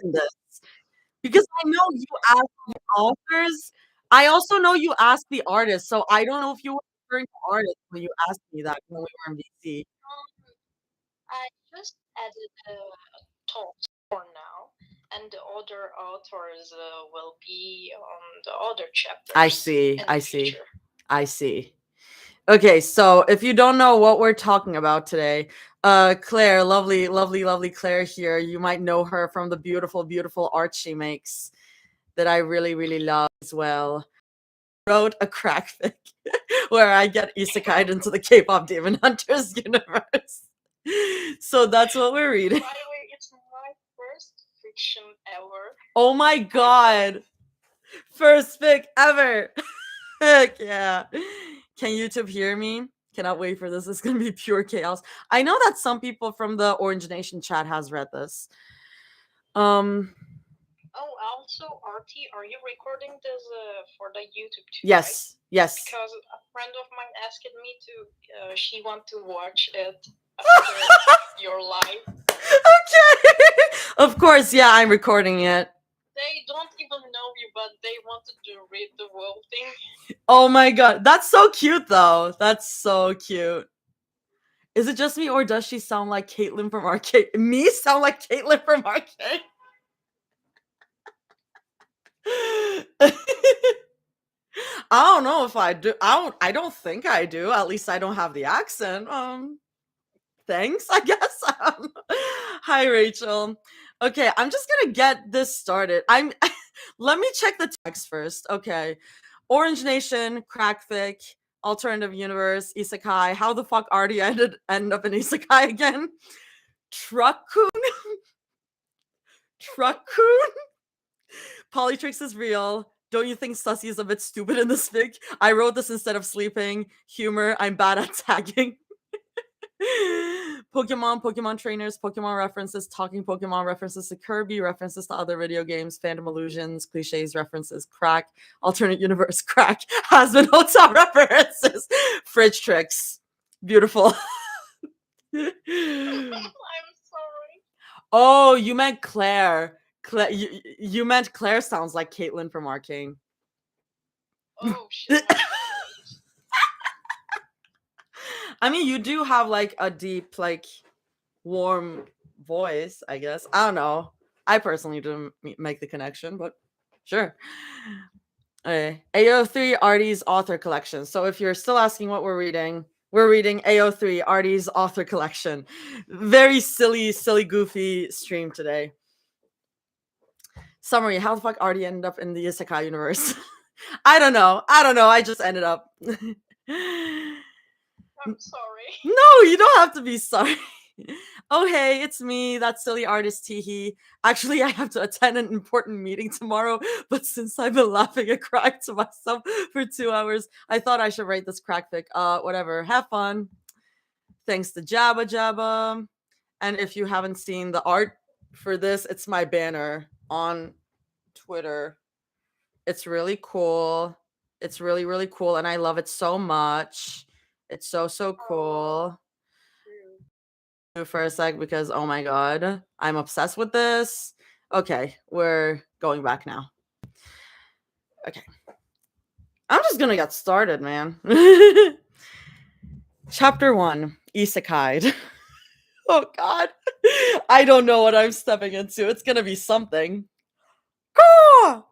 in this. Because I know you asked the authors. I also know you asked the artists, so I don't know if you were referring to artists when you asked me that when we were in BC. I just added talks for now, and the other authors will be on the other chapters. I see. in the I see. future. I see. Okay, so if you don't know what we're talking about today, Claire, lovely, lovely, lovely Claire here. You might know her from the beautiful, beautiful art she makes that I really, really love as well. Wrote a crack fic where I get isekai'd into the K-pop Demon Hunters universe. So that's what we're reading. By the way, it's my first fiction ever. Oh my god! First fic ever! Heck yeah! Can YouTube hear me? Cannot wait for this. It's gonna be pure chaos. I know that some people from the Orange Nation chat has read this. Oh, also, Arty, are you recording this for the YouTube too? Yes, right? yes. Because a friend of mine asked me to. She want to watch it after your live. Okay. Of course, yeah, I'm recording it. They don't even know you, but they wanted to read the whole thing. Oh my god, that's so cute though. That's so cute. Is it just me or does she sound like Caitlin from Arcade? Me sound like Caitlin from Arcade? I don't know if I do. I don't think I do. At least I don't have the accent. Thanks, I guess. Hi Rachel. Okay, I'm just gonna get this started. Let me check the text first. Okay. Orange Nation, Crackfic, Alternative Universe, Isekai. How the fuck Arty end up in Isekai again? Truckcoon? Truckcoon? Polytrix is real. Don't you think Sussy is a bit stupid in this fic? I wrote this instead of sleeping. Humor, I'm bad at tagging. Pokemon trainers, Pokemon references, talking Pokemon references to Kirby, references to other video games, fandom illusions, cliches, references, crack, alternate universe, crack, has been hotel references, fridge tricks. Beautiful. I'm sorry. Oh, you meant Claire. Claire, you meant Claire sounds like Caitlin from Arcane. Oh shit. I mean, you do have like a deep, like warm voice, I guess. I don't know. I personally didn't make the connection, but sure. AO3 Arty's author collection. So if you're still asking what we're reading AO3 Arty's author collection. Very silly, goofy stream today. Summary: how the fuck Arty ended up in the Isekai universe? I don't know. I just ended up. I'm sorry. No, you don't have to be sorry. Oh, hey, it's me, that silly artist Teehee. Actually, I have to attend an important meeting tomorrow, but since I've been laughing and crying to myself for 2 hours, I thought I should write this crack fic. Whatever. Have fun. Thanks to Jabba Jabba. And if you haven't seen the art for this, it's my banner on Twitter. It's really cool. It's really, really cool, and I love it so much. It's so, so cool. For a sec because oh my god, I'm obsessed with this. Okay, we're going back now. Okay. I'm just gonna get started, man. Chapter 1, Isekai. Oh god. I don't know what I'm stepping into. It's gonna be something. Caw!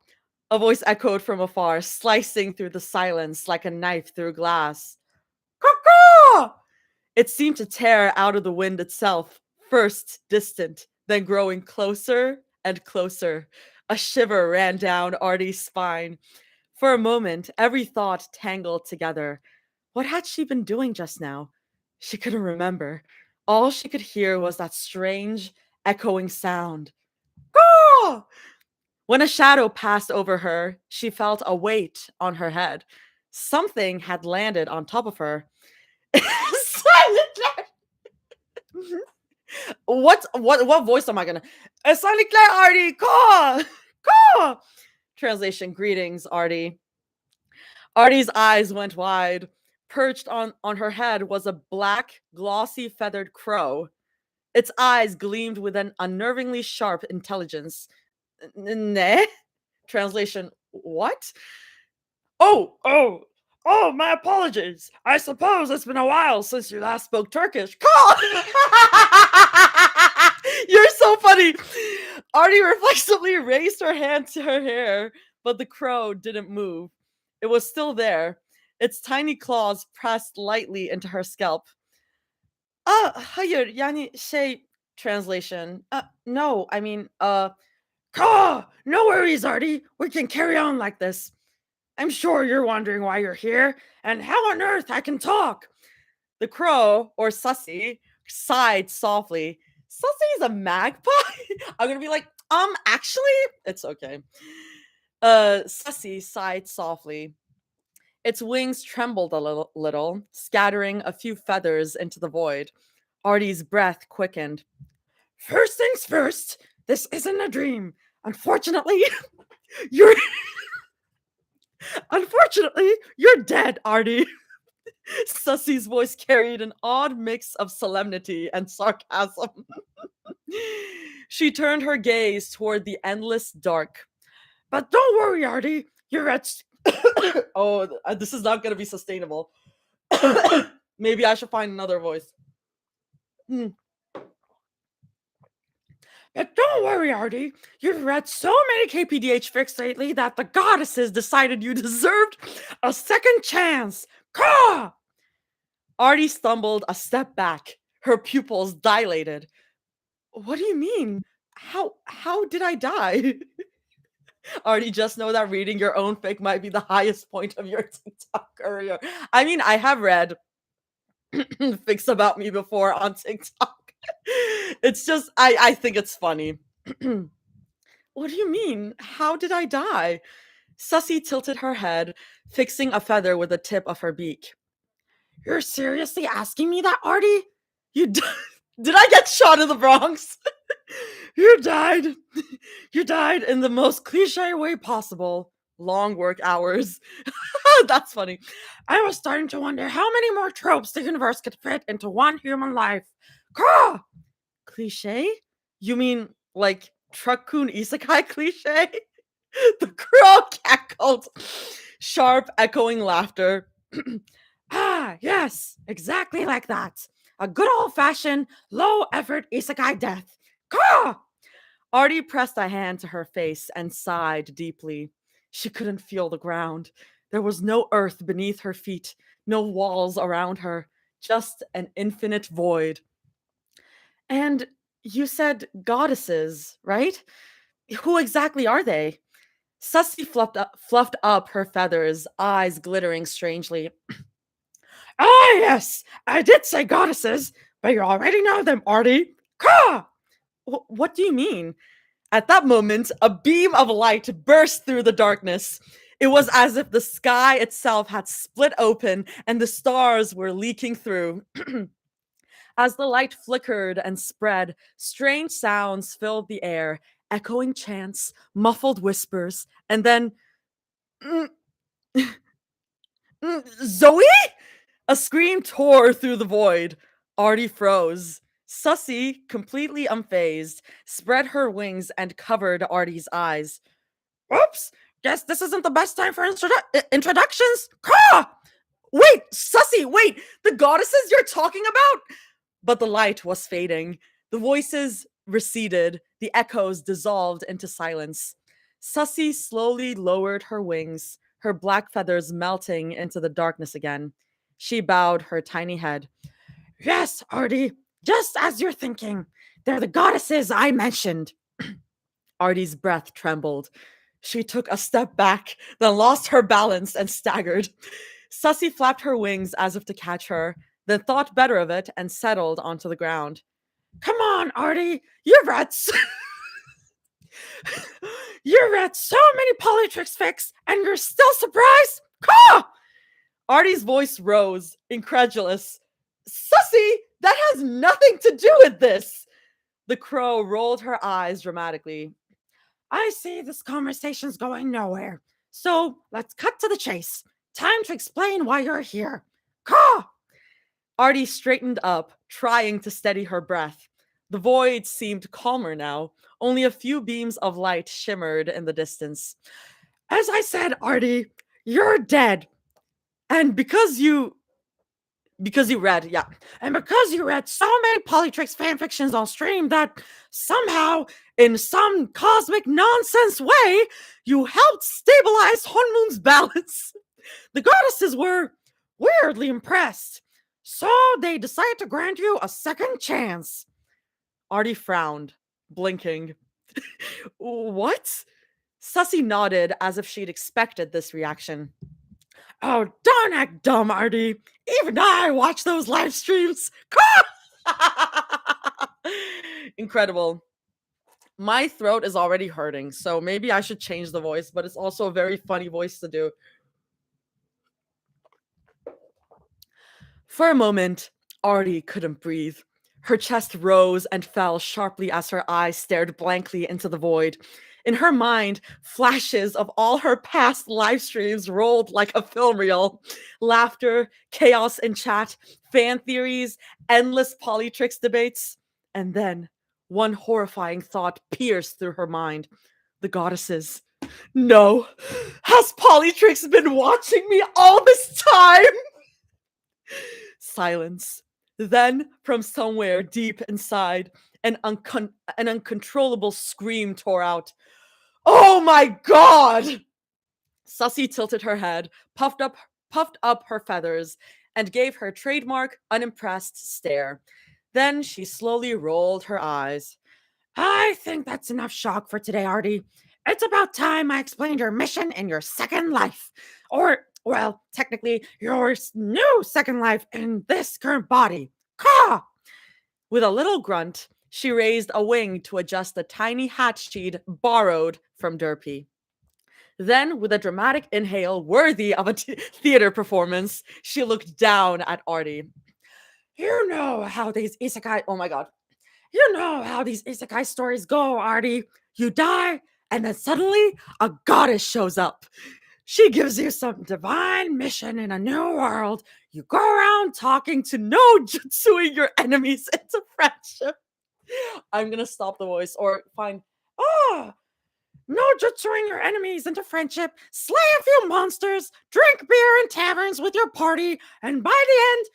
A voice echoed from afar, slicing through the silence like a knife through glass. Caw! It seemed to tear out of the wind itself, first distant, then growing closer and closer. A shiver ran down Arty's spine. For a moment, every thought tangled together. What had she been doing just now? She couldn't remember. All she could hear was that strange, echoing sound. Caw! When a shadow passed over her, she felt a weight on her head. Something had landed on top of her. What voice am I gonna? Silent Claire, Arty, caw. Translation: greetings, Arty. Arty's eyes went wide. Perched on her head was a black, glossy feathered crow. Its eyes gleamed with an unnervingly sharp intelligence. Ne? Translation, what? Oh, my apologies. I suppose it's been a while since you last spoke Turkish. Call! You're so funny. Arty reflexively raised her hand to her hair, but the crow didn't move. It was still there, its tiny claws pressed lightly into her scalp. Hayır, yani translation. No, I mean, no worries, Arty. We can carry on like this. I'm sure you're wondering why you're here and how on earth I can talk. The crow, or Sussy, sighed softly. Sussy is a magpie? I'm gonna be like, actually, it's okay. Sussy sighed softly. Its wings trembled a little, scattering a few feathers into the void. Arty's breath quickened. First things first, this isn't a dream. Unfortunately, you're you're dead, Arty. Sussy's voice carried an odd mix of solemnity and sarcasm. She turned her gaze toward the endless dark. But don't worry, Arty. You're at. Oh, this is not going to be sustainable. Maybe I should find another voice. But don't worry, Arty. You've read so many KPDH fics lately that the goddesses decided you deserved a second chance. Caw! Arty stumbled a step back, her pupils dilated. What do you mean? How did I die? Arty, just know that reading your own fic might be the highest point of your TikTok career. I mean, I have read fics about me before on TikTok. It's just, I think it's funny. What do you mean? How did I die? Sussy tilted her head, fixing a feather with the tip of her beak. You're seriously asking me that, Arty? You did I get shot in the Bronx? You died. You died in the most cliche way possible. Long work hours. That's funny. I was starting to wonder how many more tropes the universe could fit into one human life. Caw! Cliche? You mean like Truck-kun isekai cliche? The crow cackled. Sharp, echoing laughter. Ah, yes, exactly like that. A good old-fashioned, low-effort isekai death. Caw! Arty pressed a hand to her face and sighed deeply. She couldn't feel the ground. There was no earth beneath her feet, no walls around her, just an infinite void. And you said goddesses, right? Who exactly are they? Sussy fluffed up her feathers, eyes glittering strangely. Ah, yes, I did say goddesses, but you already know them, Arty. Caw! What do you mean? At that moment, a beam of light burst through the darkness. It was as if the sky itself had split open and the stars were leaking through. As the light flickered and spread, strange sounds filled the air, echoing chants, muffled whispers, and then. "Mm, Zoe?" A scream tore through the void. Arty froze. Sussy, completely unfazed, spread her wings and covered Arty's eyes. Oops! Guess this isn't the best time for introductions. Caw! Wait, Sussy, wait! The goddesses you're talking about? But the light was fading. The voices receded. The echoes dissolved into silence. Sussy slowly lowered her wings, her black feathers melting into the darkness again. She bowed her tiny head. Yes, Arty, just as you're thinking. They're the goddesses I mentioned. Arty's breath trembled. She took a step back, then lost her balance and staggered. Sussy flapped her wings as if to catch her, then thought better of it and settled onto the ground. Come on, Arty, you've read you read so many Polytrix fics, and you're still surprised? Caw! Arty's voice rose, incredulous. Sussy, that has nothing to do with this. The crow rolled her eyes dramatically. I see this conversation's going nowhere. So let's cut to the chase. Time to explain why you're here. Caw! Arty straightened up, trying to steady her breath. The void seemed calmer now. Only a few beams of light shimmered in the distance. As I said, Arty, you're dead. And because you read, yeah. And because you read so many Polytrix fanfictions on stream that somehow, in some cosmic nonsense way, you helped stabilize Honmoon's balance. The goddesses were weirdly impressed. So they decided to grant you a second chance. Arty frowned, blinking. What? Sussy nodded as if she'd expected this reaction. Oh, don't act dumb, Arty. Even I watch those live streams. Incredible. My throat is already hurting, so maybe I should change the voice, but it's also a very funny voice to do. For a moment, Arty couldn't breathe. Her chest rose and fell sharply as her eyes stared blankly into the void. In her mind, flashes of all her past live streams rolled like a film reel. Laughter, chaos in chat, fan theories, endless Polytrix debates. And then, one horrifying thought pierced through her mind. The goddesses. No! Has Polytrix been watching me all this time? Silence. Then, from somewhere deep inside, an uncontrollable scream tore out. Oh my god! Sussy tilted her head, puffed up her feathers, and gave her trademark unimpressed stare. Then she slowly rolled her eyes. I think that's enough shock for today, Arty. It's about time I explained your mission in your second life. Or, well, technically, your new second life in this current body. Caw! With a little grunt, she raised a wing to adjust the tiny hat she'd borrowed from Derpy. Then, with a dramatic inhale worthy of a theater performance, she looked down at Arty. You know how these isekai... Oh my god. You know how these isekai stories go, Arty. You die, and then suddenly a goddess shows up. She gives you some divine mission in a new world. You go around talking to no jutsuing your enemies into friendship. I'm gonna stop the voice or find no jutsuing your enemies into friendship, slay a few monsters, drink beer in taverns with your party, and by the end,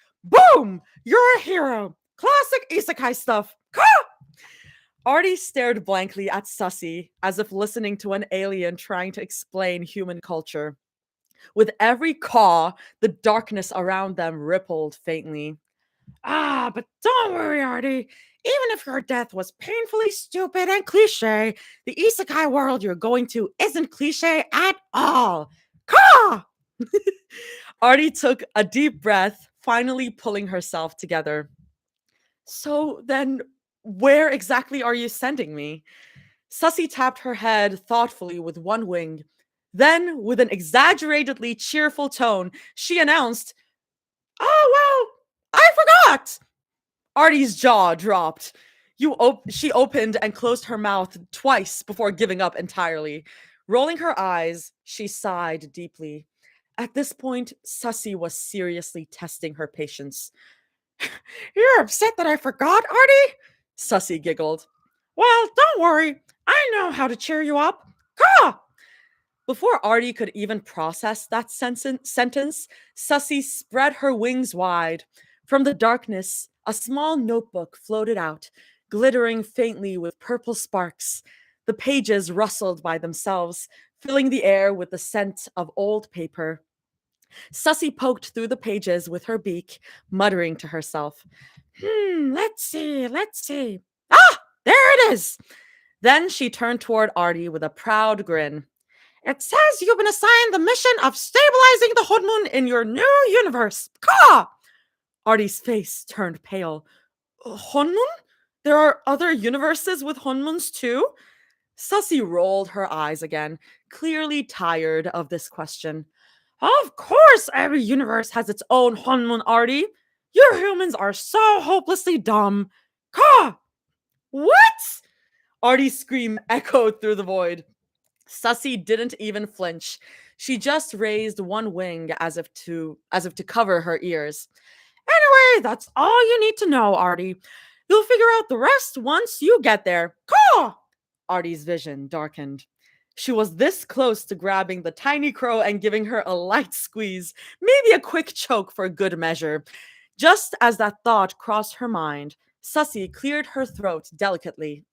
boom, you're a hero. Classic isekai stuff. Arty stared blankly at Sussy, as if listening to an alien trying to explain human culture. With every caw, the darkness around them rippled faintly. But don't worry, Arty. Even if your death was painfully stupid and cliche, the isekai world you're going to isn't cliche at all. Caw! Arty took a deep breath, finally pulling herself together. So then, where exactly are you sending me? Sussy tapped her head thoughtfully with one wing. Then, with an exaggeratedly cheerful tone, she announced, Oh, well, I forgot! Arty's jaw dropped. She opened and closed her mouth twice before giving up entirely. Rolling her eyes, she sighed deeply. At this point, Sussy was seriously testing her patience. You're upset that I forgot, Arty? Sussy giggled. Well, don't worry. I know how to cheer you up. Caw! Before Arty could even process that sentence, Sussy spread her wings wide. From the darkness, a small notebook floated out, glittering faintly with purple sparks. The pages rustled by themselves, filling the air with the scent of old paper. Sussy poked through the pages with her beak, muttering to herself. Let's see. Ah, there it is! Then she turned toward Arty with a proud grin. It says you've been assigned the mission of stabilizing the Honmun in your new universe. Caw! Arty's face turned pale. Honmun? There are other universes with Honmuns too? Sussy rolled her eyes again, clearly tired of this question. Of course every universe has its own Honmun, Arty. You humans are so hopelessly dumb. Caw! What? Arty's scream echoed through the void. Sussy didn't even flinch. She just raised one wing as if to cover her ears. Anyway, that's all you need to know, Arty. You'll figure out the rest once you get there. Caw! Arty's vision darkened. She was this close to grabbing the tiny crow and giving her a light squeeze, maybe a quick choke for good measure. Just as that thought crossed her mind, Sussy cleared her throat delicately.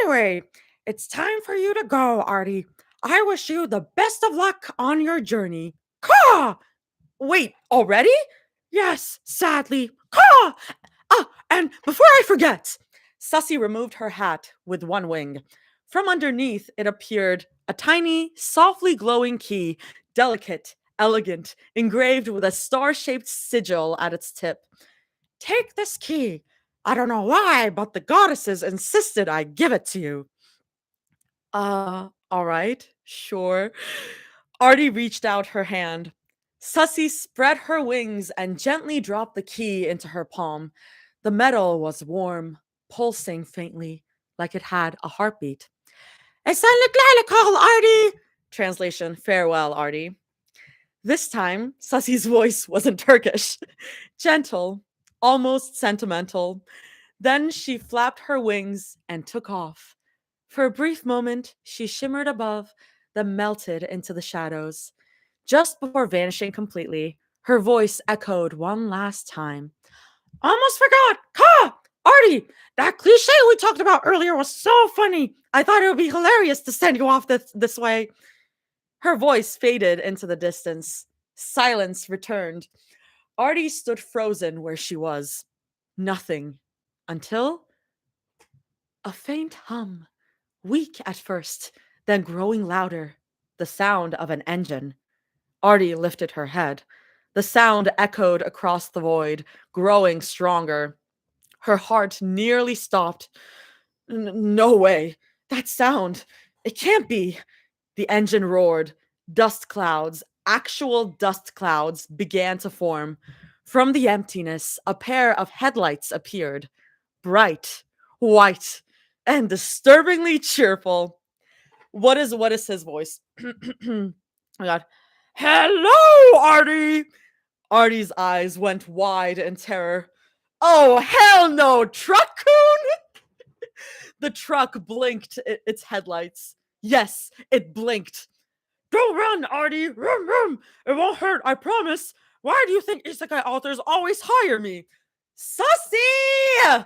Anyway, it's time for you to go, Arty. I wish you the best of luck on your journey. Caw! Wait, already? Yes, sadly. Caw! Ah, and before I forget, Sussy removed her hat with one wing. From underneath, it appeared a tiny, softly glowing key, delicate, elegant, engraved with a star shaped sigil at its tip. Take this key. I don't know why, but the goddesses insisted I give it to you. All right, sure. Arty reached out her hand. Sussy spread her wings and gently dropped the key into her palm. The metal was warm, pulsing faintly, like it had a heartbeat. Call, Arty! Translation, farewell, Arty. This time, Sussy's voice wasn't Turkish. Gentle, almost sentimental. Then she flapped her wings and took off. For a brief moment, she shimmered above, then melted into the shadows. Just before vanishing completely, her voice echoed one last time. Almost forgot! Ka! Arty! That cliche we talked about earlier was so funny! I thought it would be hilarious to send you off this way. Her voice faded into the distance. Silence returned. Arty stood frozen where she was. Nothing. Until a faint hum, weak at first, then growing louder. The sound of an engine. Arty lifted her head. The sound echoed across the void, growing stronger. Her heart nearly stopped. No way. That sound. It can't be. The engine roared. Dust clouds, actual dust clouds, began to form. From the emptiness, a pair of headlights appeared. Bright, white, and disturbingly cheerful. What is his voice? Oh my god. Hello, Arty! Arty's eyes went wide in terror. Oh, hell no, Truck-coon! The truck blinked its headlights. Yes, it blinked. Don't run, Arty! Vroom, vroom! It won't hurt, I promise! Why do you think isekai authors always hire me? Sussy!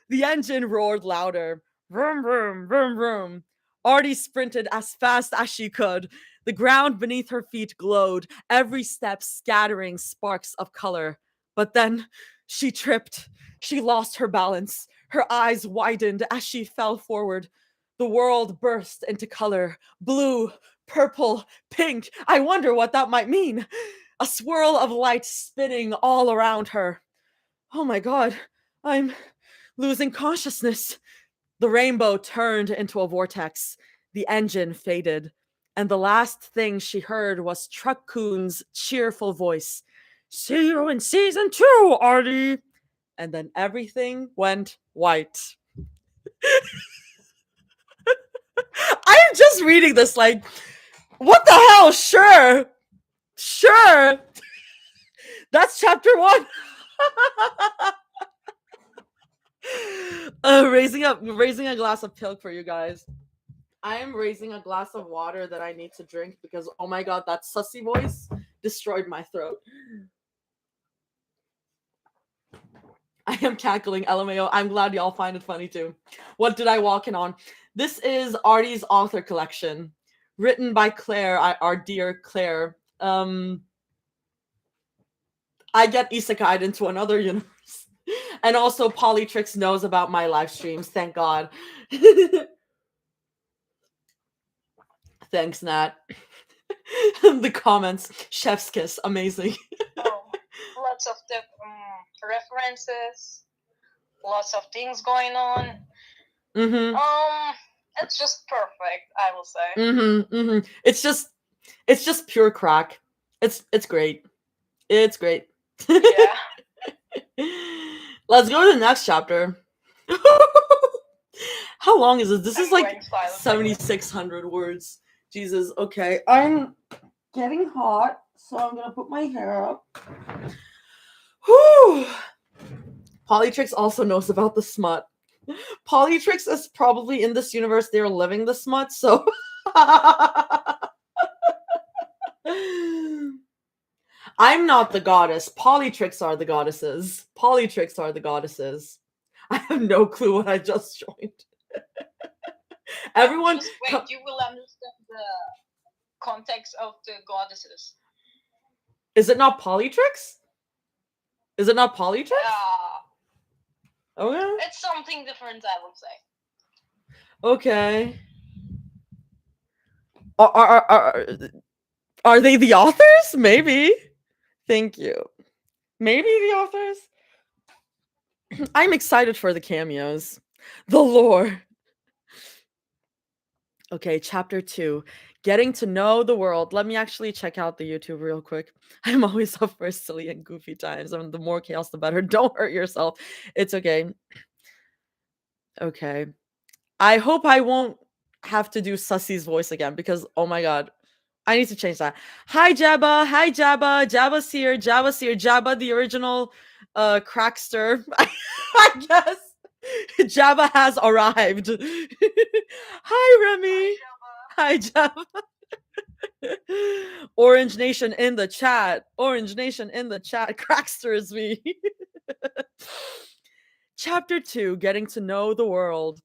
The engine roared louder. Vroom, vroom, vroom, vroom. Arty sprinted as fast as she could. The ground beneath her feet glowed, every step scattering sparks of color. But then she tripped. She lost her balance. Her eyes widened as she fell forward. The world burst into color. Blue, purple, pink. I wonder what that might mean. A swirl of light spinning all around her. Oh my god, I'm losing consciousness. The rainbow turned into a vortex. The engine faded. And the last thing she heard was Truck-coon's cheerful voice. See you in season 2, Arty! And then everything went white. I'm just reading this like, what the hell? Sure. Sure. That's chapter 1. Raising a glass of milk for you guys. I am raising a glass of water that I need to drink because, oh my god, that sussy voice destroyed my throat. I am cackling, LMAO. I'm glad y'all find it funny too. What did I walk in on? This is Arty's author collection, written by Claire, our dear Claire. I get isekai'd into another universe. And also Polytrix knows about my live streams, thank God. Thanks, Nat. The comments, chef's kiss, amazing. Lots of the references, lots of things going on. It's just perfect, I will say. It's just pure crack. It's great. It's great. Yeah. Let's go to the next chapter. How long is this? This is like 7,600 words. Jesus. Okay, I'm getting hot, so I'm gonna put my hair up. Whew. Polytrix also knows about the smut. Polytrix is probably in this universe, they're living the smut, so. I'm not the goddess. Polytrix are the goddesses. Polytrix are the goddesses. I have no clue what I just joined. Everyone. Just wait, you will understand the context of the goddesses. Is it not Polytrix? Is it not Polytrix? Okay. It's something different, I would say. Okay. Are they the authors? Maybe. Thank you. Maybe the authors? I'm excited for the cameos. The lore. Okay, chapter 2. Getting to know the world. Let me actually check out the YouTube real quick. I'm always up for silly and goofy times. I mean, the more chaos, the better. Don't hurt yourself. It's okay. Okay. I hope I won't have to do Sussy's voice again because, oh my god. I need to change that. Hi, Jabba. Hi, Jabba. Jabba's here. Jabba's here. Jabba, the original crackster. I guess. Jabba has arrived. Hi, Remy. Hi, Jabba. Orange Nation in the chat. Orange Nation in the chat. Crackster is me. Chapter 2, Getting to Know the World.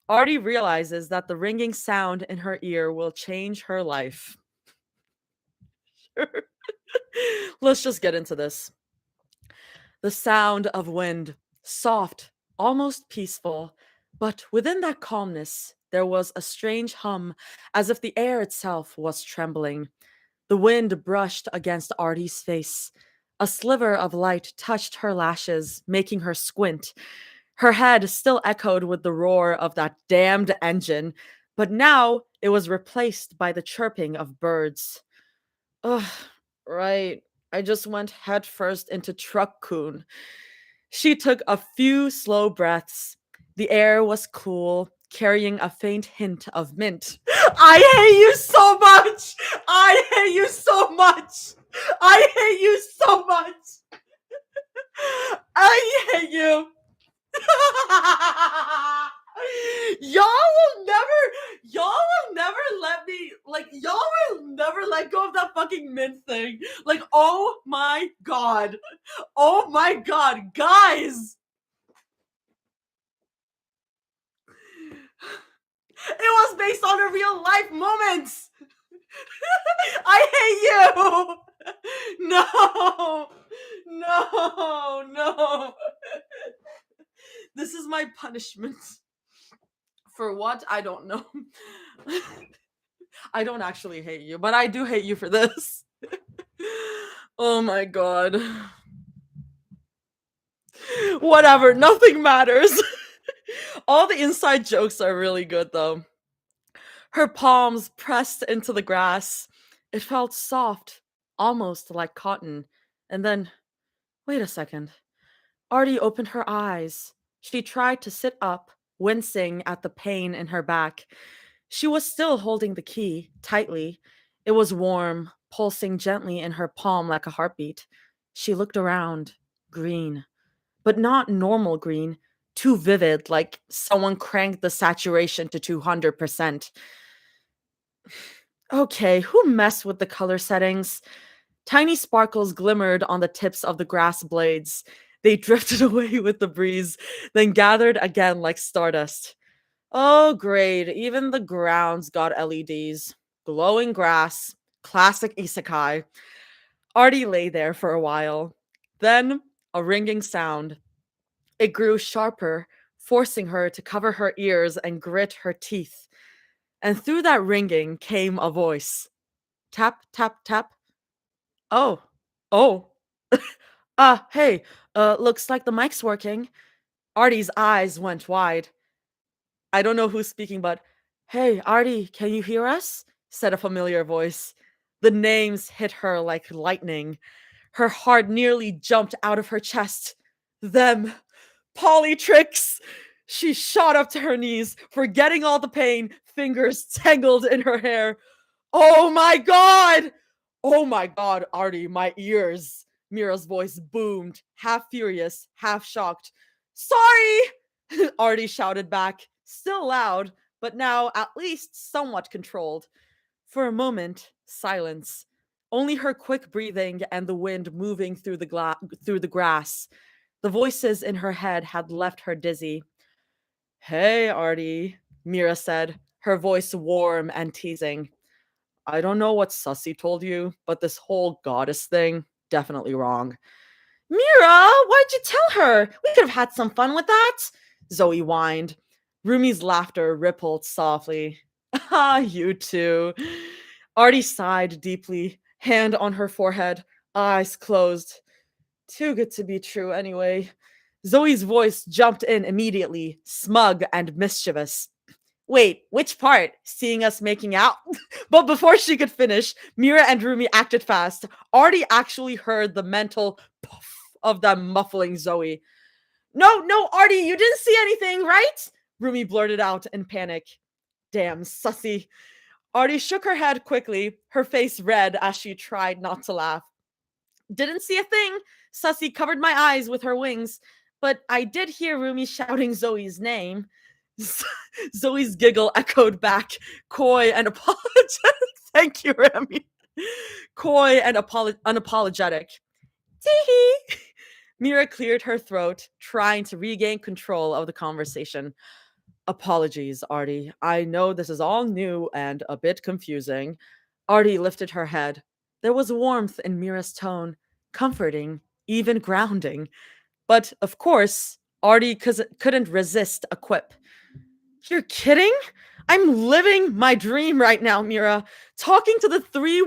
Arty realizes that the ringing sound in her ear will change her life. Let's just get into this. The sound of wind, soft, almost peaceful, but within that calmness, there was a strange hum, as if the air itself was trembling. The wind brushed against Arty's face. A sliver of light touched her lashes, making her squint. Her head still echoed with the roar of that damned engine, but now it was replaced by the chirping of birds. Ugh, right. I just went headfirst into Truck Coon. She took a few slow breaths. The air was cool, carrying a faint hint of mint. I hate you so much! I hate you so much! I hate you so much! I hate you! Y'all will never let me, like, y'all will never let go of that fucking mint thing. Like, oh my god. Oh my god, guys! It was based on a real life moments! I hate you! No! No! No! This is my punishment. For what? I don't know. I don't actually hate you, but I do hate you for this. Oh my god. Whatever, nothing matters. All the inside jokes are really good though. Her palms pressed into the grass. It felt soft, almost like cotton. And then, wait a second. Arty opened her eyes. She tried to sit up, wincing at the pain in her back. She was still holding the key tightly. It was warm, pulsing gently in her palm like a heartbeat. She looked around. Green. But not normal green. Too vivid, like someone cranked the saturation to 200%. Okay, who messed with the color settings? Tiny sparkles glimmered on the tips of the grass blades. They drifted away with the breeze, then gathered again like stardust. Oh, great. Even the grounds got LEDs. Glowing grass. Classic isekai. Arty lay there for a while. Then, a ringing sound. It grew sharper, forcing her to cover her ears and grit her teeth. And through that ringing came a voice. Tap, tap, tap. Oh. Oh. Hey, looks like the mic's working. Arty's eyes went wide. I don't know who's speaking, but hey, Arty, can you hear us? Said a familiar voice. The names hit her like lightning. Her heart nearly jumped out of her chest. Them. Polytrix! She shot up to her knees, forgetting all the pain, fingers tangled in her hair. Oh my god! Oh my god, Arty, my ears. Mira's voice boomed, half furious, half shocked. Sorry! Arty shouted back, still loud, but now at least somewhat controlled. For a moment, silence. Only her quick breathing and the wind moving through the grass. The voices in her head had left her dizzy. Hey, Arty, Mira said, her voice warm and teasing. I don't know what Sussy told you, but this whole goddess thing, definitely wrong. Mira, why'd you tell her? We could have had some fun with that. Zoe whined. Rumi's laughter rippled softly. Ah, you two. Arty sighed deeply, hand on her forehead, eyes closed. Too good to be true, anyway. Zoe's voice jumped in immediately, smug and mischievous. Wait, which part? Seeing us making out? But before she could finish, Mira and Rumi acted fast. Arty actually heard the mental puff of them muffling Zoe. No, no, Arty, you didn't see anything, right? Rumi blurted out in panic. Damn, sussy. Arty shook her head quickly, her face red as she tried not to laugh. Didn't see a thing. Sussy covered my eyes with her wings, but I did hear Rumi shouting Zoe's name. Zoe's giggle echoed back, coy and apologetic. Thank you, Remy. Coy and unapologetic. Tee-hee. Mira cleared her throat, trying to regain control of the conversation. Apologies, Arty. I know this is all new and a bit confusing. Arty lifted her head. There was warmth in Mira's tone, comforting, even grounding. But, of course, Arty couldn't resist a quip. You're kidding? I'm living my dream right now, Mira. Talking to the three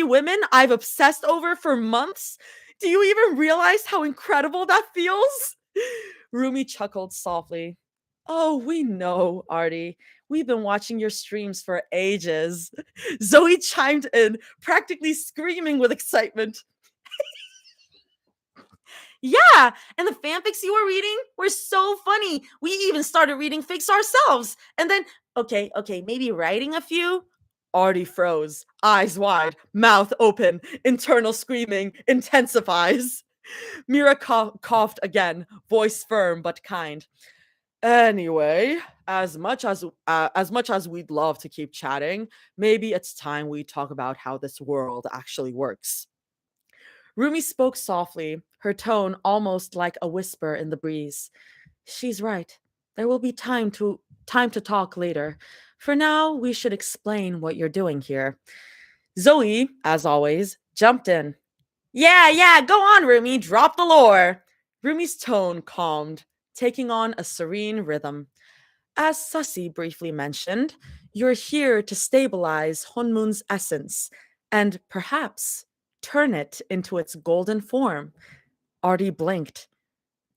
women I've obsessed over for months. Do you even realize how incredible that feels? Rumi chuckled softly. Oh, we know, Arty. We've been watching your streams for ages. Zoe chimed in, practically screaming with excitement. Yeah, and the fanfics you were reading were so funny. We even started reading fics ourselves. And then, okay, maybe writing a few. Arty froze, eyes wide, mouth open, internal screaming intensifies. Mira coughed again, voice firm but kind. Anyway, as much as we'd love to keep chatting, maybe it's time we talk about how this world actually works. Rumi spoke softly, her tone almost like a whisper in the breeze. She's right. There will be time to talk later. For now, we should explain what you're doing here. Zoe, as always, jumped in. Yeah, go on, Rumi, drop the lore. Rumi's tone calmed, taking on a serene rhythm. As Sussy briefly mentioned, you're here to stabilize Honmun's essence and perhaps turn it into its golden form. Arty blinked.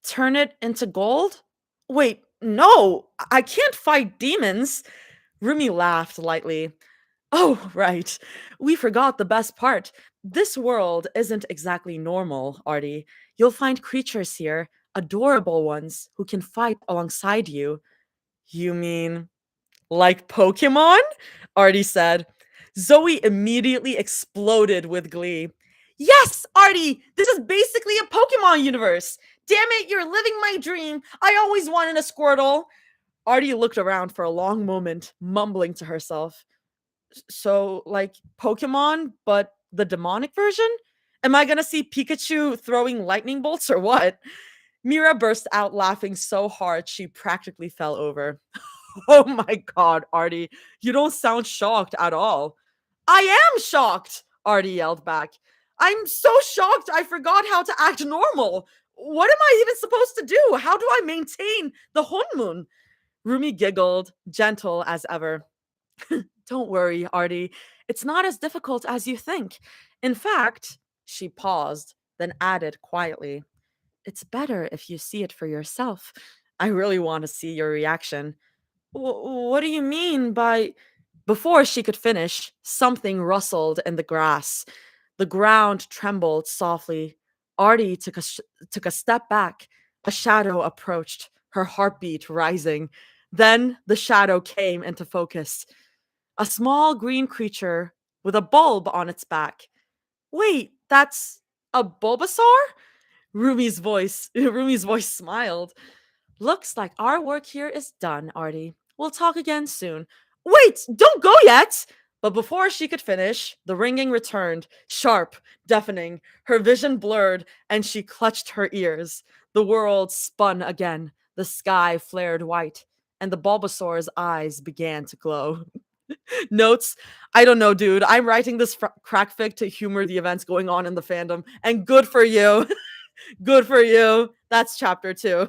Turn it into gold? Wait, no, I can't fight demons. Rumi laughed lightly. Oh, right. We forgot the best part. This world isn't exactly normal, Arty. You'll find creatures here, adorable ones, who can fight alongside you. You mean like Pokemon? Arty said. Zoe immediately exploded with glee. Yes, Arty! This is basically a Pokemon universe! Damn it, you're living my dream! I always wanted a Squirtle! Arty looked around for a long moment, mumbling to herself. So, like Pokemon, but the demonic version? Am I gonna see Pikachu throwing lightning bolts or what? Mira burst out laughing so hard she practically fell over. Oh my god, Arty, you don't sound shocked at all. I am shocked, Arty yelled back. I'm so shocked I forgot how to act normal. What am I even supposed to do? How do I maintain the Honmun? Rumi giggled, gentle as ever. Don't worry, Arty. It's not as difficult as you think. In fact, she paused, then added quietly, it's better if you see it for yourself. I really want to see your reaction. What do you mean by. Before she could finish, something rustled in the grass. The ground trembled softly. Arty took a step back. A shadow approached, her heartbeat rising. Then the shadow came into focus. A small green creature with a bulb on its back. Wait, that's A Bulbasaur? Rumi's voice smiled. Looks like our work here is done, Arty. We'll talk again soon. Wait, don't go yet! But before she could finish, the ringing returned, sharp, deafening, her vision blurred, and she clutched her ears. The world spun again, the sky flared white, and the Bulbasaur's eyes began to glow. Notes, I don't know, dude. I'm writing this crack fic to humor the events going on in the fandom, and good for you. Good for you. That's chapter 2.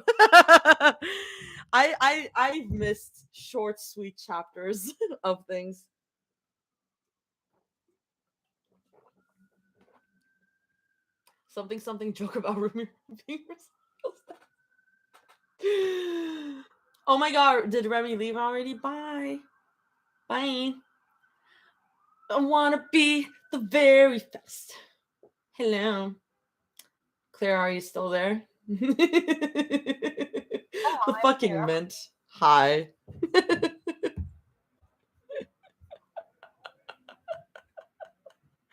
I've missed short, sweet chapters of things. Something joke about Rumi being Oh my god, did Remy leave already? Bye. Bye. I wanna be the very best. Hello. Claire, are you still there? The fucking mint. Hi.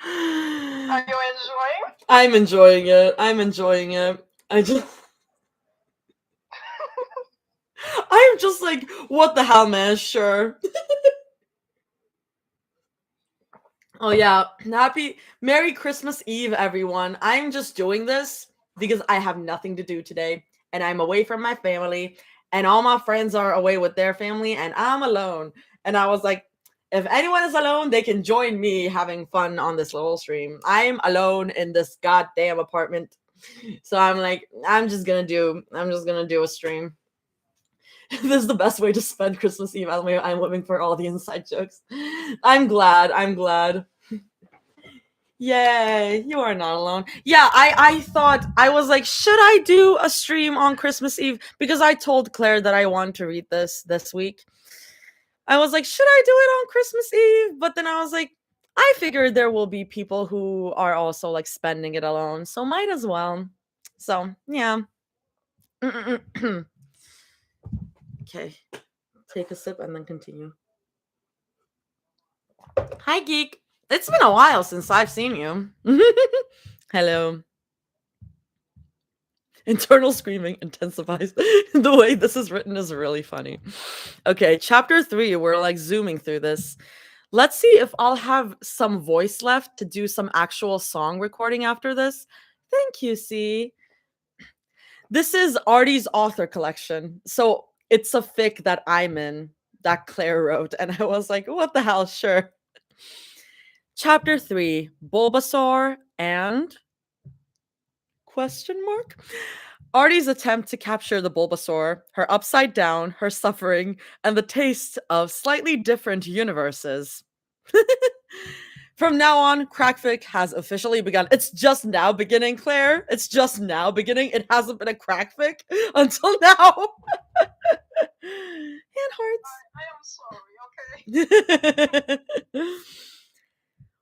Are you enjoying? I'm enjoying it. I'm enjoying it. I'm just like, what the hell, man? Sure. Oh yeah, Merry Christmas Eve, everyone. I'm just doing this because I have nothing to do today, and I'm away from my family, and all my friends are away with their family, and I'm alone. And I was like, if anyone is alone, they can join me having fun on this little stream. I'm alone in this goddamn apartment. So I'm like, I'm just gonna do a stream. This is the best way to spend Christmas Eve. I'm living for all the inside jokes. I'm glad. Yay, you are not alone. Yeah, I thought, I was like, should I do a stream on Christmas Eve? Because I told Claire that I want to read this week. I was like, should I do it on Christmas Eve? But then I was like, I figured there will be people who are also like spending it alone, so might as well. So, yeah. Okay. Take a sip and then continue. Hi, Geek. It's been a while since I've seen you. Hello. Internal screaming intensifies. The way this is written is really funny. Okay, chapter 3. We're like zooming through this. Let's see if I'll have some voice left to do some actual song recording after this. Thank you, C. This is Arty's author collection. So it's a fic that I'm in that Claire wrote. And I was like, what the hell? Sure. Chapter 3, Bulbasaur and question mark? Arty's attempt to capture the Bulbasaur, her upside down, her suffering, and the taste of slightly different universes. From now on, Crackfic has officially begun. It's just now beginning, Claire. It's just now beginning. It hasn't been a Crackfic until now. Hand hearts. I am sorry, okay?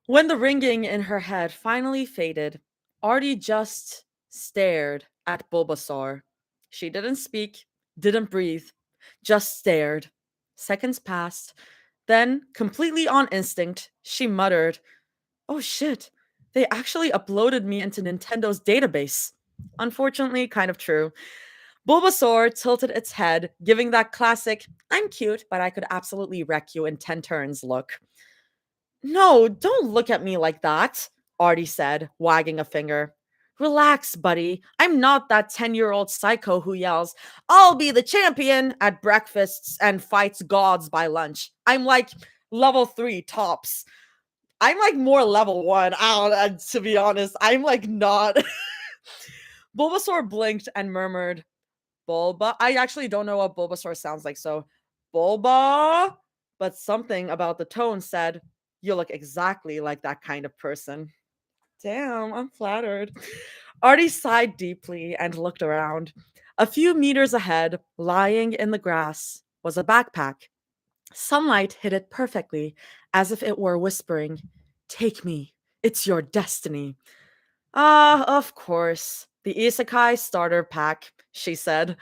When the ringing in her head finally faded, Arty just stared at Bulbasaur. She didn't speak, didn't breathe, just stared. Seconds passed. Then, completely on instinct, she muttered, "Oh shit, they actually uploaded me into Nintendo's database." Unfortunately, kind of true. Bulbasaur tilted its head, giving that classic, "I'm cute, but I could absolutely wreck you in 10 turns" look. "No, don't look at me like that," Arty said, wagging a finger. "Relax, buddy. I'm not that 10-year-old psycho who yells, 'I'll be the champion' at breakfasts and fights gods by lunch. I'm like level 3 tops. I'm like more level 1. I don't know, to be honest. I'm like not." Bulbasaur blinked and murmured, "Bulba." I actually don't know what Bulbasaur sounds like, so Bulba. But something about the tone said, "You look exactly like that kind of person." Damn, I'm flattered. Arty sighed deeply and looked around. A few meters ahead, lying in the grass, was a backpack. Sunlight hit it perfectly, as if it were whispering, "Take me. It's your destiny." "Ah, of course. The Isekai starter pack," she said.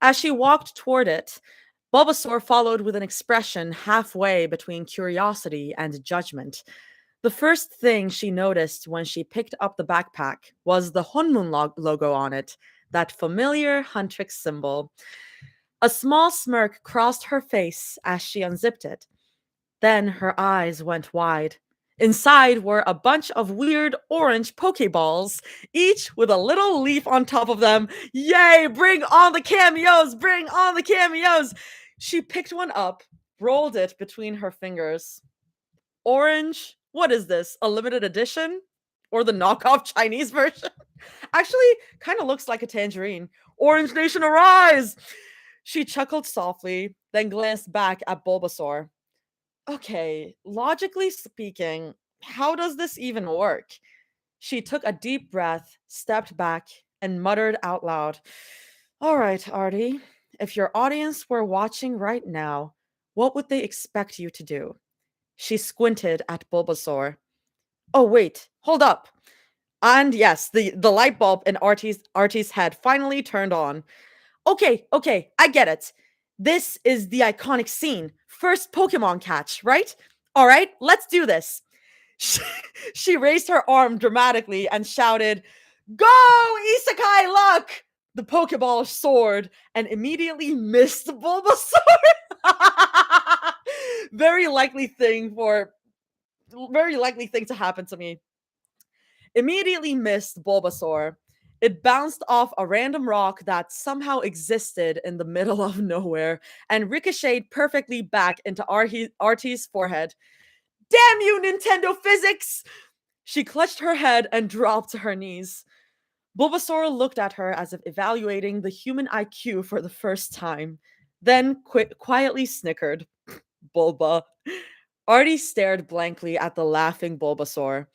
As she walked toward it, Bulbasaur followed with an expression halfway between curiosity and judgment. The first thing she noticed when she picked up the backpack was the Hunmun logo on it, that familiar Huntrix symbol. A small smirk crossed her face as she unzipped it. Then her eyes went wide. Inside were a bunch of weird orange Pokeballs, each with a little leaf on top of them. Yay, bring on the cameos! Bring on the cameos! She picked one up, rolled it between her fingers. Orange? What is this? A limited edition? Or the knockoff Chinese version? Actually, kind of looks like a tangerine. Orange Nation, arise! She chuckled softly, then glanced back at Bulbasaur. Okay, logically speaking, how does this even work? She took a deep breath, stepped back, and muttered out loud, All right, Arty, if your audience were watching right now, what would they expect you to do? She squinted at Bulbasaur. Oh, wait, hold up. And yes, the light bulb in Arty's head finally turned on. Okay, I get it. This is the iconic scene. First Pokemon catch, right? All right, let's do this. She raised her arm dramatically and shouted, Go, Isekai Luck! The Pokeball soared and immediately missed Bulbasaur. very likely thing to happen to me. Immediately missed Bulbasaur. It bounced off a random rock that somehow existed in the middle of nowhere and ricocheted perfectly back into Arty's forehead. Damn you, Nintendo physics! She clutched her head and dropped to her knees. Bulbasaur looked at her as if evaluating the human IQ for the first time, then quietly snickered. Bulba. Arty stared blankly at the laughing Bulbasaur.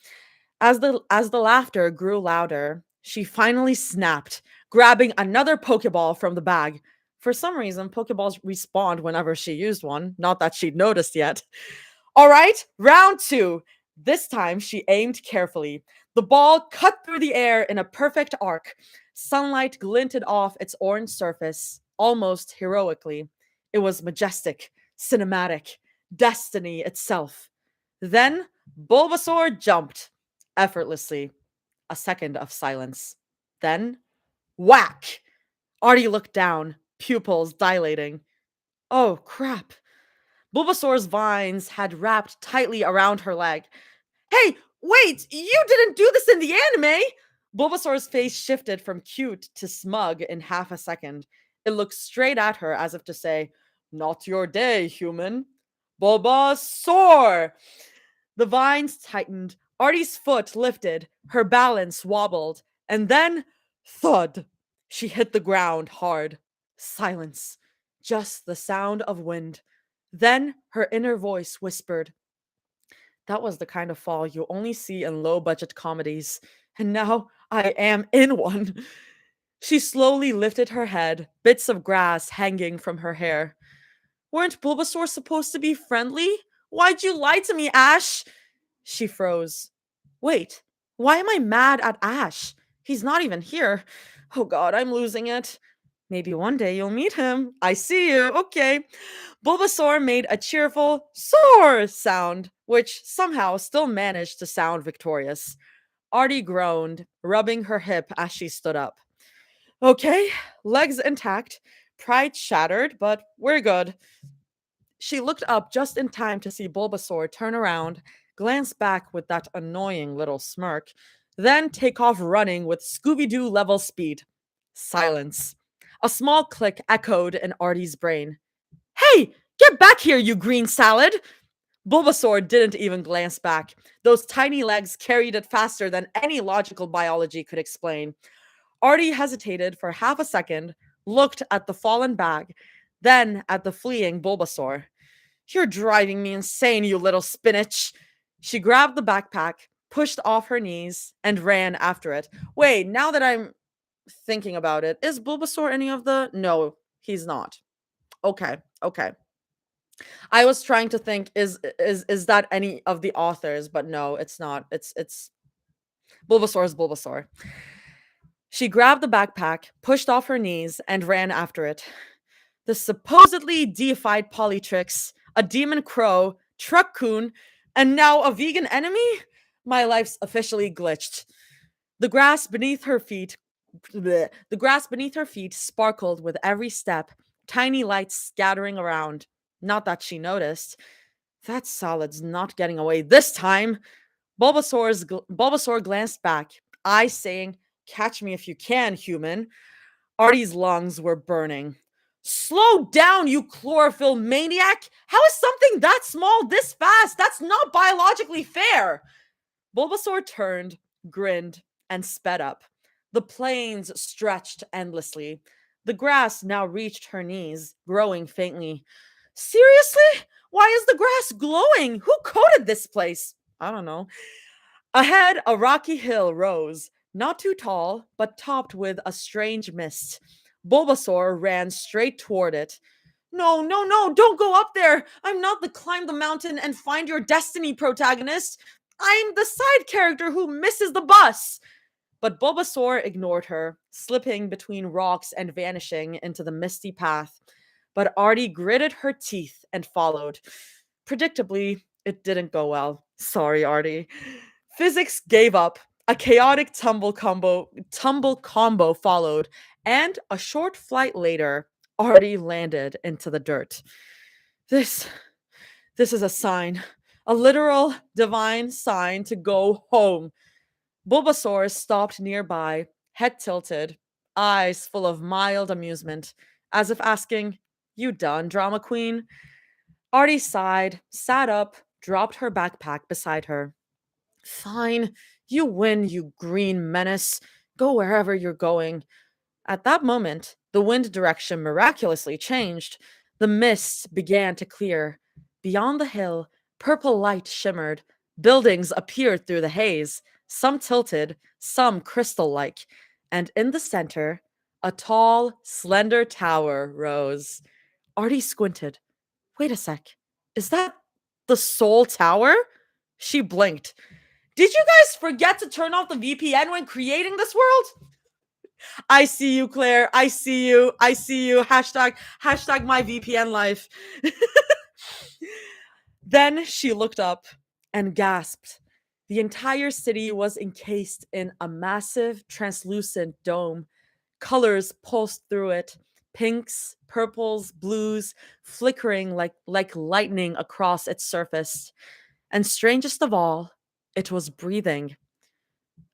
As the laughter grew louder, she finally snapped, grabbing another Pokeball from the bag. For some reason, Pokeballs respawned whenever she used one, not that she'd noticed yet. All right, round 2. This time she aimed carefully. The ball cut through the air in a perfect arc. Sunlight glinted off its orange surface, almost heroically. It was majestic, cinematic, destiny itself. Then Bulbasaur jumped effortlessly. A second of silence. Then, whack! Arty looked down, pupils dilating. Oh, crap. Bulbasaur's vines had wrapped tightly around her leg. Hey, wait! You didn't do this in the anime! Bulbasaur's face shifted from cute to smug in half a second. It looked straight at her as if to say, Not your day, human. Bulbasaur! The vines tightened. Arty's foot lifted. Her balance wobbled. And then, thud! She hit the ground hard. Silence. Just the sound of wind. Then her inner voice whispered, That was the kind of fall you only see in low-budget comedies. And now I am in one. She slowly lifted her head, bits of grass hanging from her hair. Weren't Bulbasaur supposed to be friendly? Why'd you lie to me, Ash? She froze. Wait, why am I mad at Ash? He's not even here. Oh god, I'm losing it. Maybe one day you'll meet him. I see you. Okay. Bulbasaur made a cheerful soar sound, which somehow still managed to sound victorious. Arty groaned, rubbing her hip as she stood up. Okay, legs intact, pride shattered, but we're good. She looked up just in time to see Bulbasaur turn around, glance back with that annoying little smirk, then take off running with Scooby-Doo level speed. Silence. A small click echoed in Arty's brain. Hey, get back here, you green salad! Bulbasaur didn't even glance back. Those tiny legs carried it faster than any logical biology could explain. Arty hesitated for half a second, looked at the fallen bag, then at the fleeing Bulbasaur. You're driving me insane, you little spinach. She grabbed the backpack, pushed off her knees, and ran after it. Wait, now that I'm thinking about it, is Bulbasaur any of the... No, he's not. Okay. I was trying to think, is that any of the authors? But no, it's not. It's Bulbasaur is Bulbasaur. She grabbed the backpack, pushed off her knees, and ran after it. The supposedly deified Polytrix, a demon crow, Truck-kun, And now a vegan enemy? My life's officially glitched. The grass beneath her feet bleh, the grass beneath her feet sparkled with every step, tiny lights scattering around. Not that she noticed. That salad's not getting away this time. Bulbasaur glanced back, eyes saying, "Catch me if you can, human." Artie's lungs were burning. Slow down, you chlorophyll maniac! How is something that small this fast? That's not biologically fair! Bulbasaur turned, grinned, and sped up. The plains stretched endlessly. The grass now reached her knees, growing faintly. Seriously? Why is the grass glowing? Who coated this place? I don't know. Ahead, a rocky hill rose, not too tall, but topped with a strange mist. Bulbasaur ran straight toward it. No, no, no, don't go up there. I'm not the climb the mountain and find your destiny protagonist. I'm the side character who misses the bus. But Bulbasaur ignored her, slipping between rocks and vanishing into the misty path. But Artie gritted her teeth and followed. Predictably, it didn't go well. Sorry, Artie. Physics gave up. A chaotic tumble combo followed, and a short flight later, Artie landed into the dirt. This this is a sign, a literal divine sign to go home. Bulbasaur stopped nearby, head tilted, eyes full of mild amusement, as if asking, "You done, drama queen?" Artie sighed, sat up, dropped her backpack beside her. "Fine, you win, you green menace. Go wherever you're going." At that moment, the wind direction miraculously changed. The mists began to clear. Beyond the hill, purple light shimmered. Buildings appeared through the haze, some tilted, some crystal like. And in the center, a tall, slender tower rose. Artie squinted. Wait a sec. Is that the Soul Tower? She blinked. Did you guys forget to turn off the VPN when creating this world? I see you, Claire. I see you. I see you. Hashtag my VPN life. Then she looked up and gasped. The entire city was encased in a massive, translucent dome. Colors pulsed through it, pinks, purples, blues, flickering like lightning across its surface. And strangest of all, it was breathing.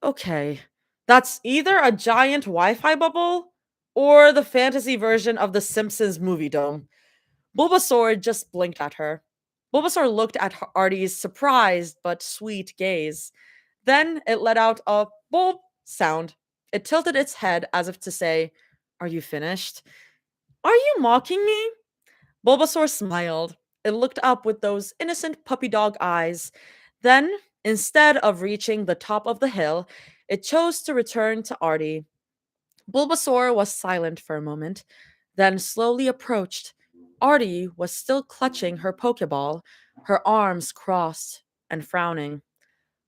Okay, that's either a giant Wi Fi bubble or the fantasy version of the Simpsons movie dome. Bulbasaur just blinked at her. Bulbasaur looked at Artie's surprised but sweet gaze. Then it let out a bulb sound. It tilted its head as if to say, "Are you finished?" "Are you mocking me?" Bulbasaur smiled. It looked up with those innocent puppy dog eyes. Then, instead of reaching the top of the hill, it chose to return to Artie. Bulbasaur was silent for a moment, then slowly approached. Artie was still clutching her Pokeball, her arms crossed and frowning.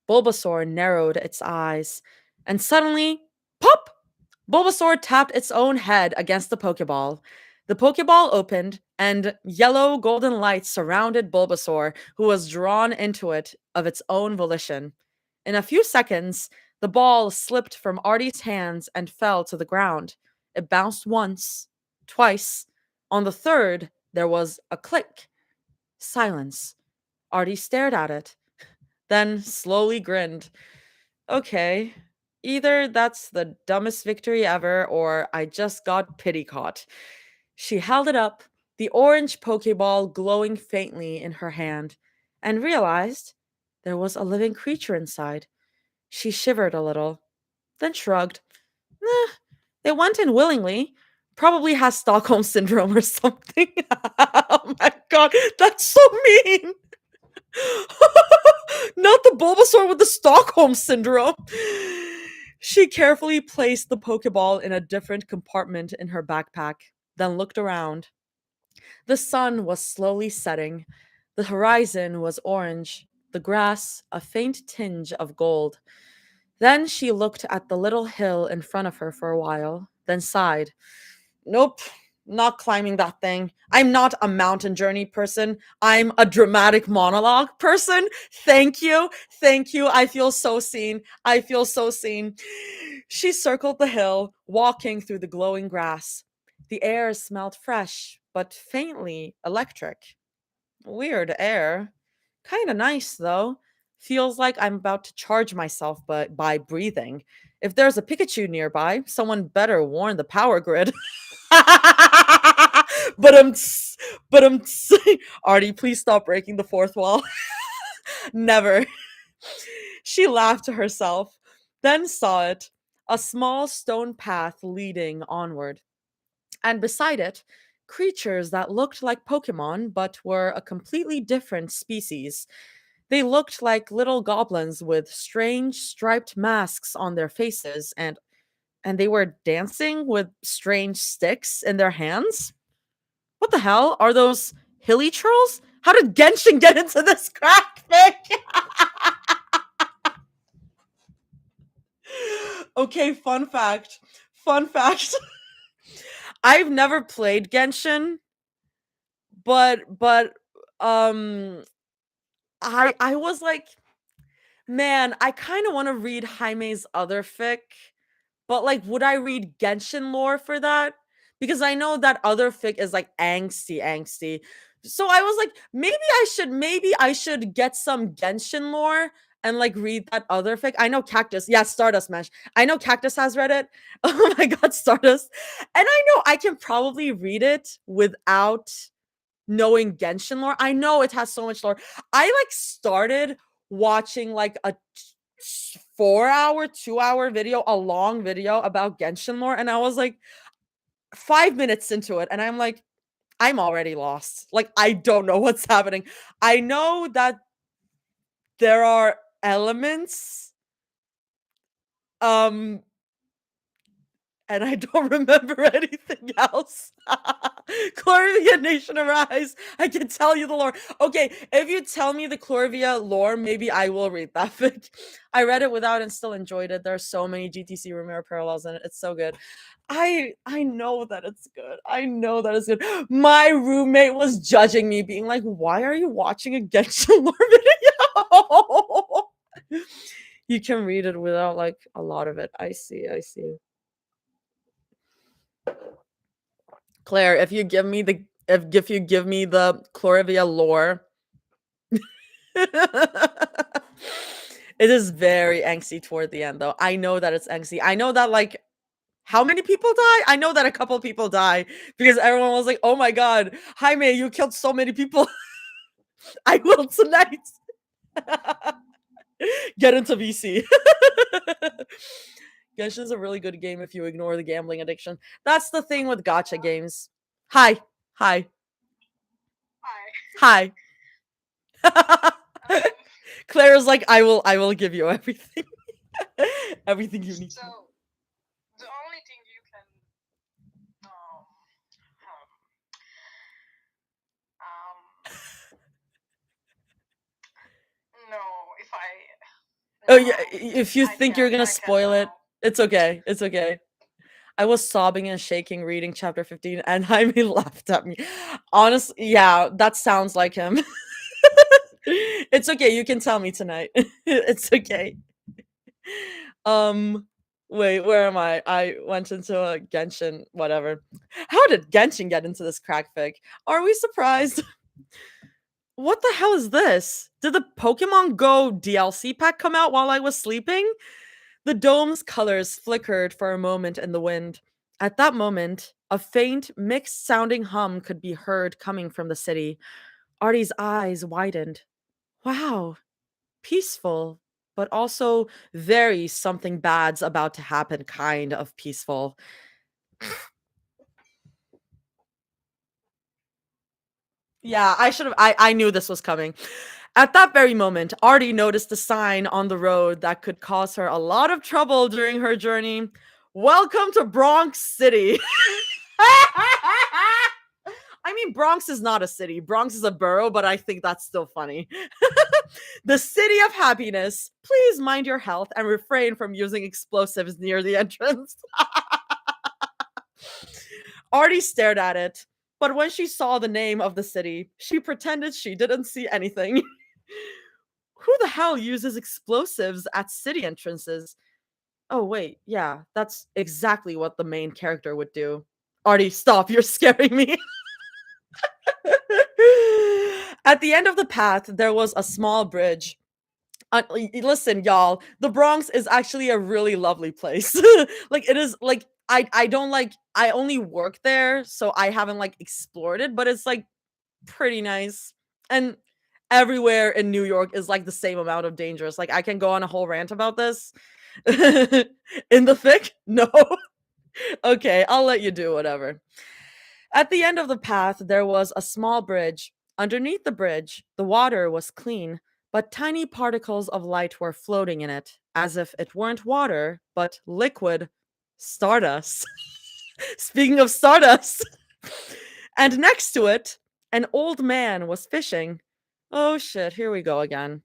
Bulbasaur narrowed its eyes, and suddenly, pop! Bulbasaur tapped its own head against the Pokeball. The Pokeball opened, and yellow golden light surrounded Bulbasaur, who was drawn into it of its own volition. In a few seconds, the ball slipped from Artie's hands and fell to the ground. It bounced once, twice. On the third, there was a click. Silence. Artie stared at it, then slowly grinned. Okay, either that's the dumbest victory ever, or I just got pity caught. She held it up, the orange Pokeball glowing faintly in her hand, and realized there was a living creature inside. She shivered a little, then shrugged. "Eh, they went in willingly. Probably has Stockholm syndrome or something." Oh my god, that's so mean. Not the Bulbasaur with the Stockholm syndrome. She carefully placed the Pokeball in a different compartment in her backpack, then looked around. The sun was slowly setting. The horizon was orange, the grass a faint tinge of gold. Then she looked at the little hill in front of her for a while, then sighed. Nope, Not climbing that thing. I'm not a mountain journey person. I'm a dramatic monologue person. Thank you. Thank you. I feel so seen. I feel so seen. She circled the hill, walking through the glowing grass. The air smelled fresh, but faintly electric. Weird air. Kind of nice, though. Feels like I'm about to charge myself by breathing. If there's a Pikachu nearby, someone better warn the power grid. But Artie, please stop breaking the fourth wall. Never. She laughed to herself, then saw it, a small stone path leading onward. And beside it, creatures that looked like Pokemon but were a completely different species. They looked like little goblins with strange striped masks on their faces, and they were dancing with strange sticks in their hands. What the hell? Are those hilly trolls? How did Genshin get into this crack thing? Okay, fun fact. Fun fact. I've never played Genshin, but um I was like, man, I kind of want to read Jaime's other fic. But, like, would I read Genshin lore for that? Because I know that other fic is, like, angsty, angsty. So I was like, maybe I should get some Genshin lore and, like, read that other fic. I know Cactus, yeah, Stardust Mesh. I know Cactus has read it. Oh my god, Stardust. And I know I can probably read it without knowing Genshin lore. I know it has so much lore. I, like, started watching, like, a 4-hour, 2-hour video, a long video about Genshin lore, and I was like 5 minutes into it, and I'm like, I'm already lost. Like, I don't know what's happening. I know that there are elements, um, and I don't remember anything else. Chloravia Nation Arise. I can tell you the lore. Okay, if you tell me the Chloravia lore, maybe I will read that fic. I read it without and still enjoyed it. There are so many GTC Rumira parallels in it. It's so good. I know that it's good. I know that it's good. My roommate was judging me, being like, "Why are you watching a Genshin lore video?" You can read it without like a lot of it. I see. I see. Claire, if you give me the Chloravia lore, it is very angsty toward the end, though. I know that it's angsty. I know that like how many people die? I know that a couple people die because everyone was like, "Oh my god, Jaime, you killed so many people." I will tonight. Get into VC. Genshin is a really good game if you ignore the gambling addiction. That's the thing with gacha games. Hi. Hi. Hi. Hi. Claire's like, I will give you everything. Everything you need. So the only thing you can no, if I Oh no, yeah, if you think you're gonna spoil it, it's okay. It's okay. I was sobbing and shaking reading chapter 15, and Jaime laughed at me. Honestly, yeah, that sounds like him. It's okay. You can tell me tonight. It's okay. Wait, where am I? I went into a Genshin, whatever. How did Genshin get into this crack fic? Are we surprised? What the hell is this? Did the Pokemon Go DLC pack come out while I was sleeping? The dome's colors flickered for a moment in the wind. At that moment, a faint, mixed sounding hum could be heard coming from the city. Artie's eyes widened. Wow, peaceful, but also very something bad's about to happen kind of peaceful. Yeah, I should have. I knew this was coming. At that very moment, Artie noticed a sign on the road that could cause her a lot of trouble during her journey. Welcome to Bronx City. I mean, Bronx is not a city. Bronx is a borough, but I think that's still funny. The city of happiness. Please mind your health and refrain from using explosives near the entrance. Artie stared at it, but when she saw the name of the city, she pretended she didn't see anything. Who the hell uses explosives at city entrances? Oh, wait, yeah, that's exactly what the main character would do. Artie, stop, you're scaring me. At the end of the path, there was a small bridge. Listen, y'all, the Bronx is actually a really lovely place. Like it is like I don't like I only work there, so I haven't like explored it, but it's like pretty nice. And everywhere in New York is like the same amount of dangerous. Like I can go on a whole rant about this. In the thick? No. Okay, I'll let you do whatever. At the end of the path, there was a small bridge. Underneath the bridge, the water was clean, but tiny particles of light were floating in it, as if it weren't water, but liquid stardust. Speaking of stardust, and next to it, an old man was fishing. Oh shit, here we go again.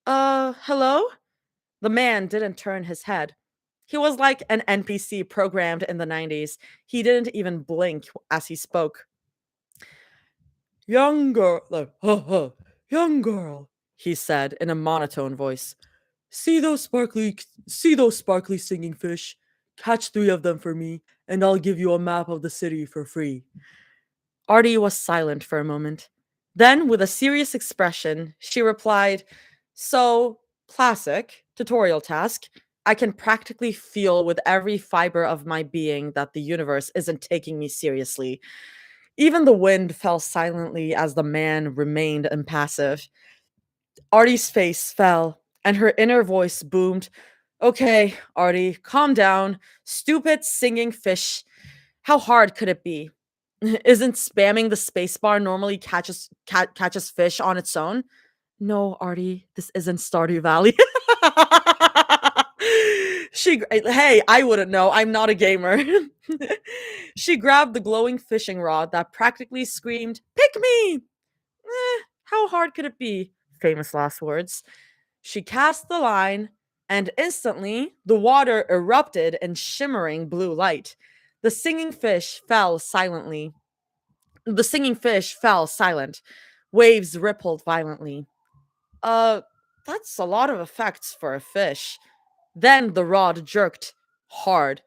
Hello? The man didn't turn his head. He was like an NPC programmed in the 90s. He didn't even blink as he spoke. Young girl, like, young girl, he said in a monotone voice. See those sparkly singing fish? Catch 3 of them for me, and I'll give you a map of the city for free. Artie was silent for a moment. Then, with a serious expression, she replied, So, classic, tutorial task. I can practically feel with every fiber of my being that the universe isn't taking me seriously. Even the wind fell silently as the man remained impassive. Artie's face fell, and her inner voice boomed, Okay, Artie, calm down. Stupid singing fish. How hard could it be? Isn't spamming the spacebar normally catches fish on its own? No, Artie, this isn't Stardew Valley. Hey, I wouldn't know. I'm not a gamer. She grabbed the glowing fishing rod that practically screamed, Pick me! How hard could it be? Famous last words. She cast the line, and instantly the water erupted in shimmering blue light. The singing fish fell silently. The singing fish fell silent. Waves rippled violently. Uh, that's a lot of effects for a fish. Then the rod jerked hard.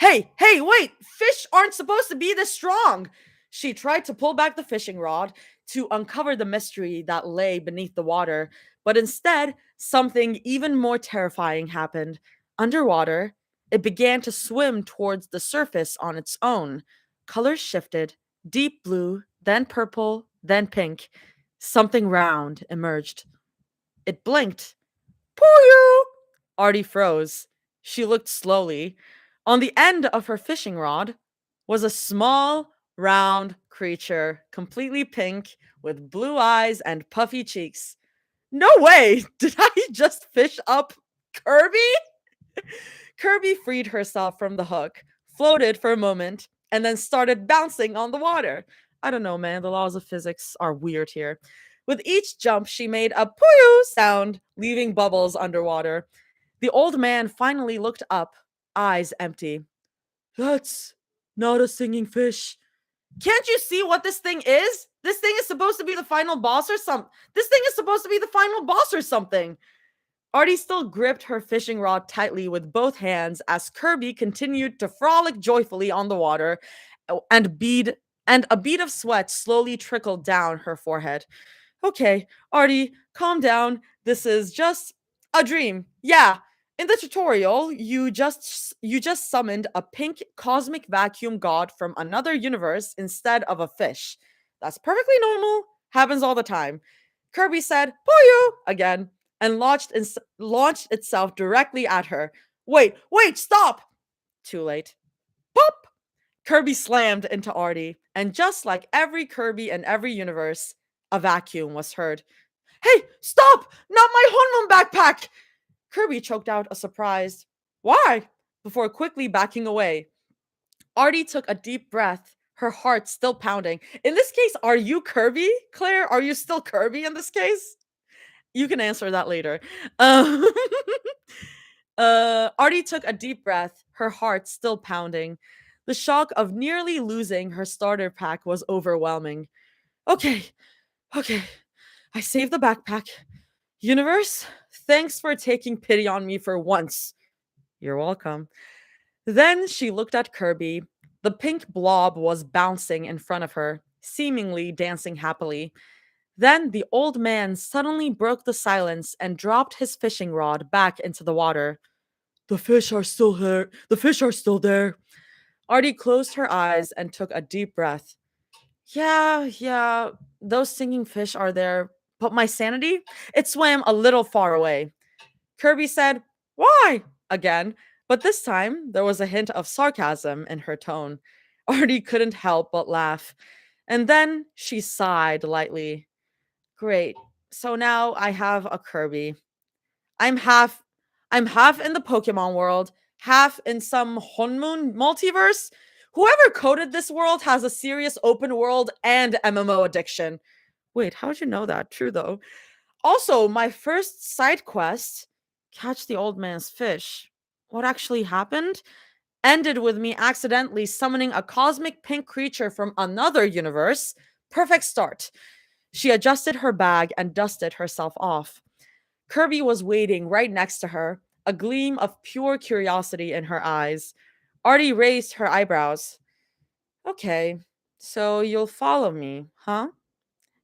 Hey, wait! Fish aren't supposed to be this strong! She tried to pull back the fishing rod to uncover the mystery that lay beneath the water, but instead, something even more terrifying happened. Underwater, it began to swim towards the surface on its own. Colors shifted, deep blue, then purple, then pink. Something round emerged. It blinked. Pooh! Artie froze. She looked slowly. On the end of her fishing rod was a small, round creature, completely pink, with blue eyes and puffy cheeks. No way! Did I just fish up Kirby? Kirby freed herself from the hook, floated for a moment, and then started bouncing on the water. I don't know, man. The laws of physics are weird here. With each jump, she made a poo sound, leaving bubbles underwater. The old man finally looked up, eyes empty. That's not a singing fish. Can't you see what this thing is? This thing is supposed to be the final boss or something. This thing is supposed to be the final boss or something. Artie still gripped her fishing rod tightly with both hands as Kirby continued to frolic joyfully on the water, and a bead of sweat slowly trickled down her forehead. Okay, Artie, calm down. This is just a dream. Yeah. In the tutorial, you just summoned a pink cosmic vacuum god from another universe instead of a fish. That's perfectly normal. Happens all the time. Kirby said, Poyo! Again, and launched itself directly at her. Wait, stop! Too late. Pop! Kirby slammed into Artie, and just like every Kirby in every universe, a vacuum was heard. Hey, stop! Not my Honmon backpack! Kirby choked out a surprised, Why? Before quickly backing away. Artie took a deep breath, her heart still pounding. In this case, are you Kirby, Claire? Are you still Kirby in this case? You can answer that later. Um, Artie took a deep breath, her heart still pounding. The shock of nearly losing her starter pack was overwhelming. Okay, okay, I saved the backpack. Universe, thanks for taking pity on me for once. You're welcome. Then she looked at Kirby. The pink blob was bouncing in front of her, seemingly dancing happily. Then the old man suddenly broke the silence and dropped his fishing rod back into the water. The fish are still here. The fish are still there. Artie closed her eyes and took a deep breath. Yeah, those singing fish are there. But my sanity? It swam a little far away. Kirby said, Why? Again, but this time there was a hint of sarcasm in her tone. Artie couldn't help but laugh. And then she sighed lightly. Great. So now I have a Kirby. I'm half I'm half in the Pokemon world, half in some Honmoon multiverse. Whoever coded this world has a serious open world and MMO addiction. Wait, how'd you know that? True though. Also, my first side quest, catch the old man's fish. What actually happened? Ended with me accidentally summoning a cosmic pink creature from another universe. Perfect start. She adjusted her bag and dusted herself off. Kirby was waiting right next to her, a gleam of pure curiosity in her eyes. Artie raised her eyebrows. Okay, so you'll follow me, huh?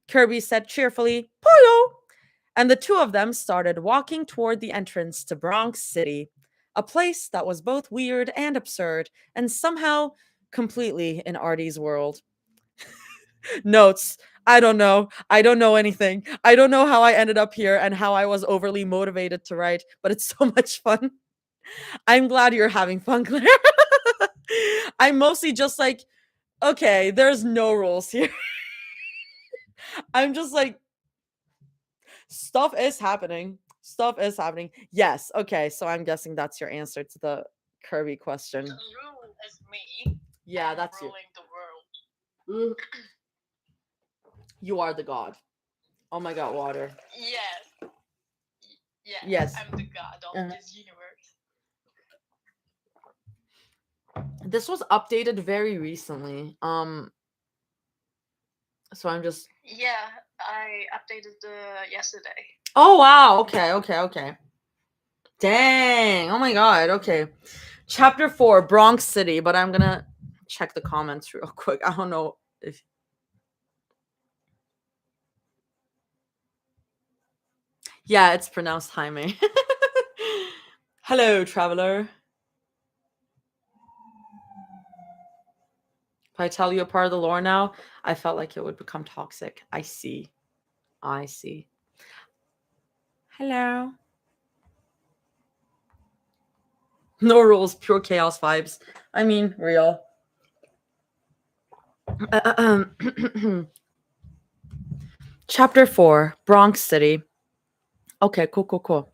Kirby said cheerfully, Poyo! And the two of them started walking toward the entrance to Bronx City, a place that was both weird and absurd, and somehow completely in Artie's world. Notes. I don't know. I don't know anything. I don't know how I ended up here and how I was overly motivated to write, but it's so much fun. I'm glad you're having fun, Claire. I'm mostly just like, okay, there's no rules here. I'm just like, stuff is happening. Stuff is happening. Yes. Okay. So I'm guessing that's your answer to the Kirby question. Rule is me. Yeah, I'm that's you. ruling the world. You are the god. Oh my god, water. Yes. Yes. I'm the god of this universe. This was updated very recently. So I'm just Yeah, I updated yesterday. Oh wow. Okay. Dang. Oh my god. Okay. Chapter 4, Bronx City, but I'm gonna check the comments real quick. I don't know if Yeah, it's pronounced Jaime. Hello, traveler. If I tell you a part of the lore now, I felt like it would become toxic. I see. Hello. No rules, pure chaos vibes. I mean, real. Chapter 4, Bronx City. Okay, cool.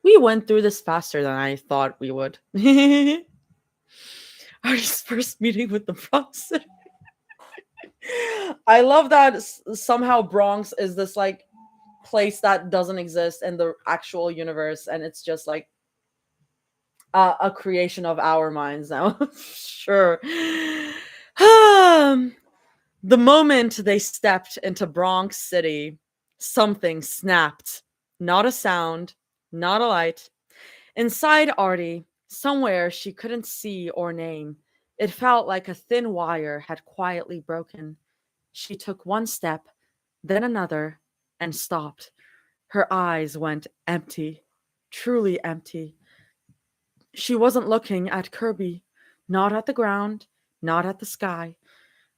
We went through this faster than I thought we would. Artie's first meeting with the Bronx City. I love that somehow Bronx is this like place that doesn't exist in the actual universe, and it's just like a creation of our minds now. Sure. The moment they stepped into Bronx City, something snapped. Not a sound, not a light. Inside Artie, somewhere she couldn't see or name, it felt like a thin wire had quietly broken. She took one step, then another, and stopped. Her eyes went empty, truly empty. She wasn't looking at Kirby, not at the ground, not at the sky,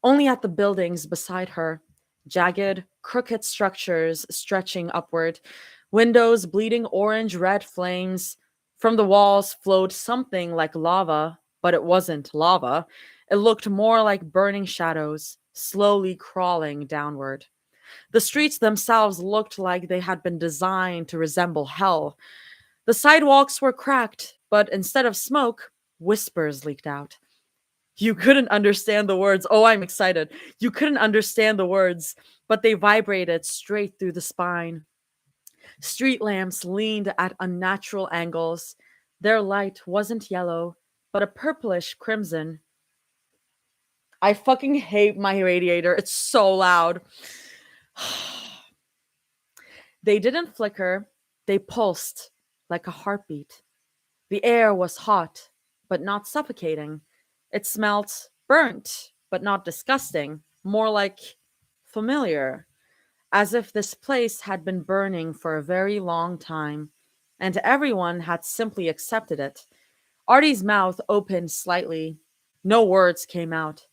only at the buildings beside her. Jagged, crooked structures stretching upward, windows bleeding orange red flames. From the walls flowed something like lava, but it wasn't lava. It looked more like burning shadows, slowly crawling downward. The streets themselves looked like they had been designed to resemble hell. The sidewalks were cracked, but instead of smoke, whispers leaked out. You couldn't understand the words. Oh, I'm excited. You couldn't understand the words, but they vibrated straight through the spine. Street lamps leaned at unnatural angles. Their light wasn't yellow, but a purplish crimson. I fucking hate my radiator. It's so loud. They didn't flicker, they pulsed like a heartbeat. The air was hot, but not suffocating. It smelt burnt, but not disgusting, more like familiar, as if this place had been burning for a very long time, and everyone had simply accepted it. Arty's mouth opened slightly. No words came out.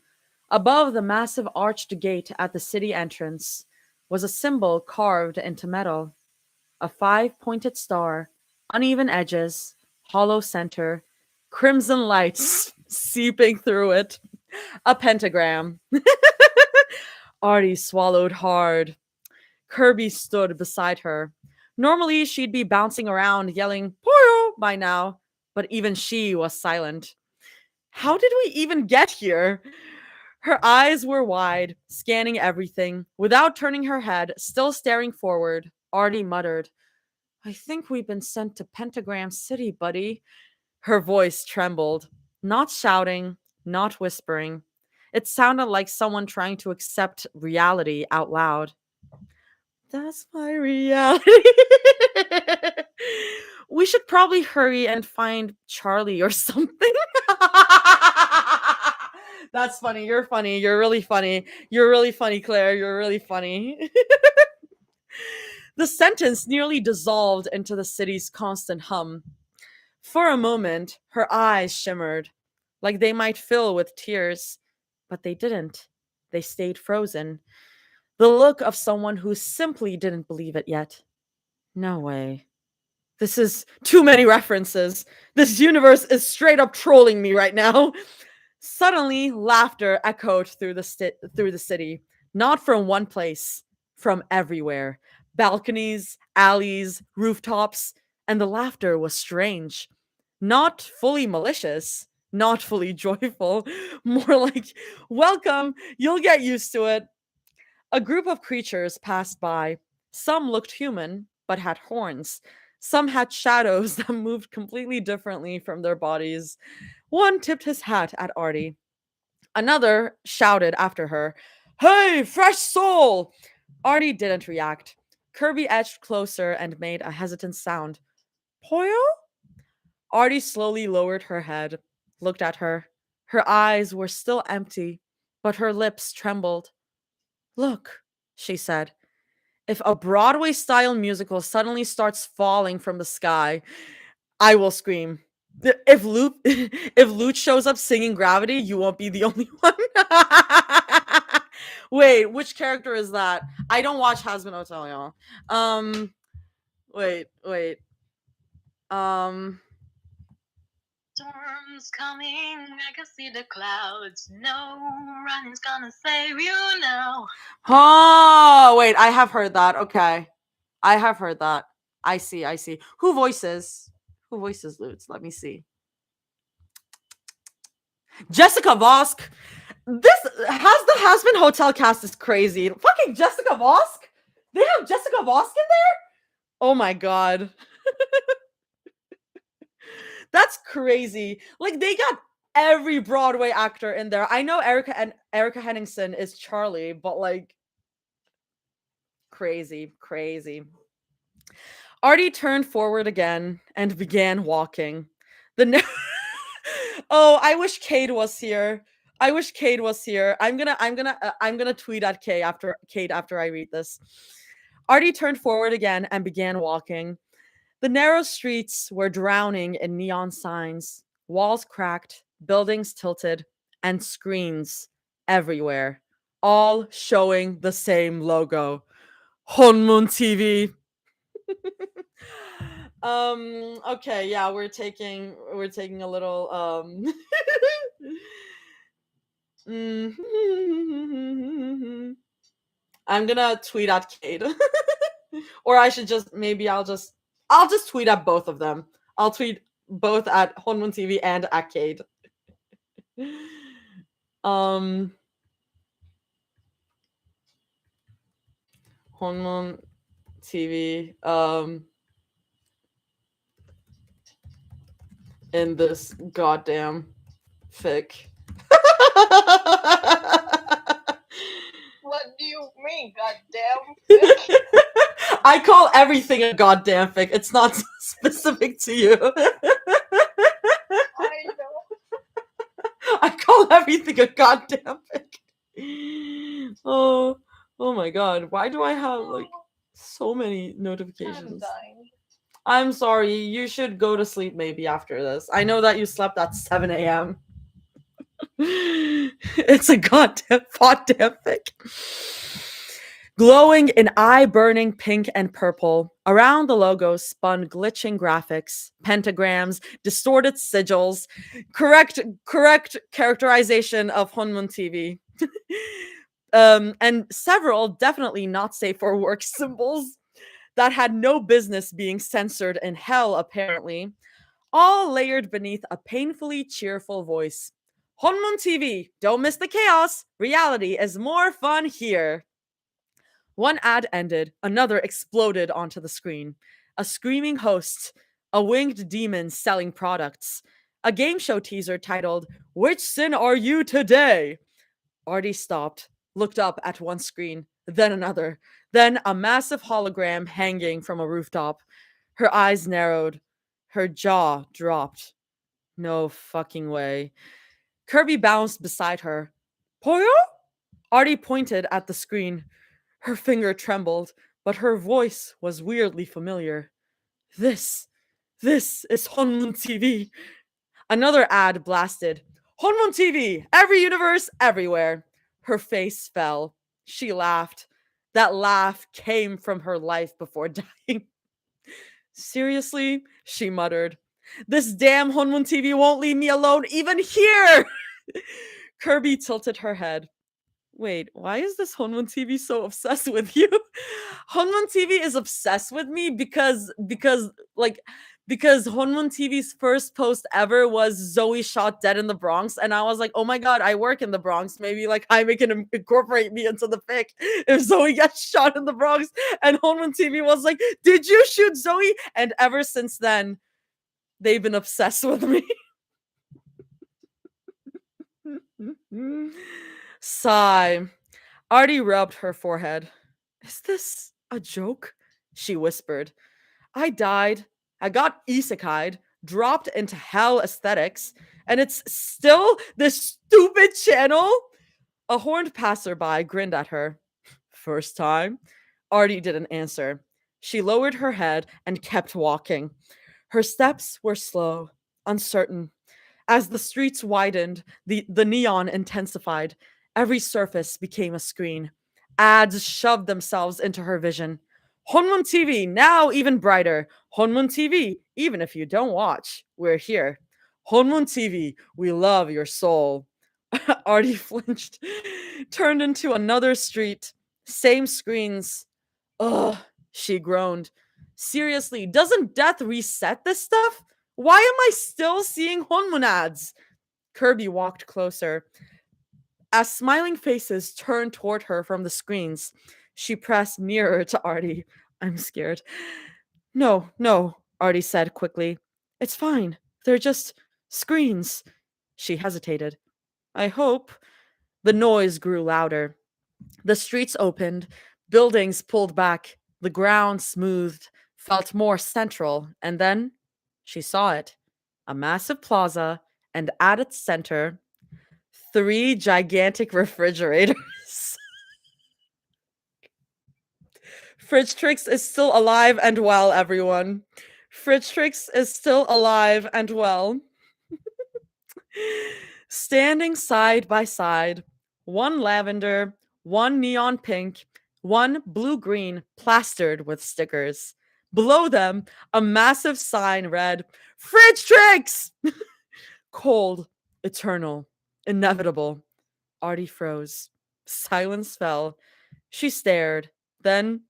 Above the massive arched gate at the city entrance was a symbol carved into metal, a five-pointed star, uneven edges, hollow center, crimson lights seeping through it, a pentagram. Artie swallowed hard. Kirby stood beside her. Normally, she'd be bouncing around yelling, Poro, by now, but even she was silent. How did we even get here? Her eyes were wide, scanning everything. Without turning her head, still staring forward, Artie muttered, I think we've been sent to Pentagram City, buddy. Her voice trembled, not shouting, not whispering. It sounded like someone trying to accept reality out loud. That's my reality. We should probably hurry and find Charlie or something. That's funny. You're funny. You're really funny. You're really funny, Claire. You're really funny. The sentence nearly dissolved into the city's constant hum. For a moment, her eyes shimmered, like they might fill with tears, but they didn't. They stayed frozen. The look of someone who simply didn't believe it yet. No way. This is too many references. This universe is straight up trolling me right now. Suddenly, laughter echoed through the city, not from one place, from everywhere. Balconies, alleys, rooftops, and the laughter was strange. Not fully malicious, not fully joyful, more like, welcome, you'll get used to it. A group of creatures passed by. Some looked human, but had horns. Some had shadows that moved completely differently from their bodies. One tipped his hat at Artie. Another shouted after her, Hey, fresh soul! Artie didn't react. Kirby edged closer and made a hesitant sound. Poyo? Artie slowly lowered her head, looked at her. Her eyes were still empty, but her lips trembled. Look, she said. If a Broadway style musical suddenly starts falling from the sky, I will scream. If Luke if Luke shows up singing Gravity, you won't be the only one. Wait, which character is that? I don't watch Hasbin Hotel, y'all. Wait. Um, Storm's coming, I can see the clouds. No run's gonna save you now. oh, wait, I have heard that. Okay. I have heard that. I see. Who voices Lutz? Let me see. Jessica Vosk. This has the Hasbin Hotel cast is crazy. Fucking Jessica Vosk? They have Jessica Vosk in there? Oh my god. That's crazy. Like they got every Broadway actor in there. I know Erica Henningsen is Charlie, but like crazy. Artie turned forward again and began walking. The Oh, I wish Cade was here. I'm gonna tweet at Cade after I read this. Artie turned forward again and began walking. The narrow streets were drowning in neon signs, walls cracked, buildings tilted, and screens everywhere, all showing the same logo. Honmun TV. Okay, yeah, we're taking a little I'm gonna tweet at Cade. Or I should just I'll just tweet at both of them. I'll tweet both at Honmun TV and at Cade. um Honmun TV. in this goddamn fic. What do you mean, goddamn fic? I call everything a goddamn fic. It's not specific to you. I know. I call everything a goddamn fic. Oh, oh my god. Why do I have like so many I'm notifications? dying. I'm sorry. You should go to sleep maybe after this. I know that you slept at 7 a.m. It's a goddamn fic. Glowing in eye-burning pink and purple, around the logo spun glitching graphics, pentagrams, distorted sigils, correct characterization of Honmun TV, and several definitely not safe for work symbols that had no business being censored in hell, apparently, all layered beneath a painfully cheerful voice. Honmun TV, don't miss the chaos. Reality is more fun here. One ad ended, another exploded onto the screen. A screaming host, a winged demon selling products, a game show teaser titled, Which Sin Are You Today? Arty stopped, looked up at one screen, then another, then a massive hologram hanging from a rooftop. Her eyes narrowed, her jaw dropped. No fucking way. Kirby bounced beside her. Poyo? Arty pointed at the screen. Her finger trembled, but her voice was weirdly familiar. This, this is Honmun TV. Another ad blasted. Honmun TV, every universe, everywhere. Her face fell. She laughed. That laugh came from her life before dying. Seriously? She muttered. This damn Honmun TV won't leave me alone even here! Kirby tilted her head. Wait, why is this Honmun TV so obsessed with you? Honmun TV is obsessed with me because Honmun TV's first post ever was Zoe shot dead in the Bronx, and I was like, oh my god, I work in the Bronx. Maybe like Jaime can incorporate me into the fic if Zoe gets shot in the Bronx. And Honmun TV was like, did you shoot Zoe? And ever since then, they've been obsessed with me. Sigh. Arty rubbed her forehead. Is this a joke? She whispered. I died. I got isekai'd, dropped into hell aesthetics, and it's still this stupid channel? A horned passerby grinned at her. First time? Arty didn't answer. She lowered her head and kept walking. Her steps were slow, uncertain. As the streets widened, the neon intensified. Every surface became a screen. Ads shoved themselves into her vision. Honmun TV, now even brighter. Honmun TV, even if you don't watch, we're here. Honmun TV, we love your soul. Arty flinched, turned into another street. Same screens. Ugh, she groaned. Seriously, doesn't death reset this stuff? Why am I still seeing Honmun ads? Kirby walked closer. As smiling faces turned toward her from the screens, she pressed nearer to Arty. I'm scared. No, no, Arty said quickly. It's fine. They're just screens. She hesitated. I hope. The noise grew louder. The streets opened, buildings pulled back, the ground smoothed, felt more central, and then she saw it. A massive plaza, and at its center, 3 gigantic refrigerators. Fridge Tricks is still alive and well, everyone. Fridge Tricks is still alive and well. Standing side by side, one lavender, one neon pink, one blue green plastered with stickers. Below them, a massive sign read, Fridge Tricks! Cold, eternal, inevitable. Arty froze. Silence fell. She stared. Then,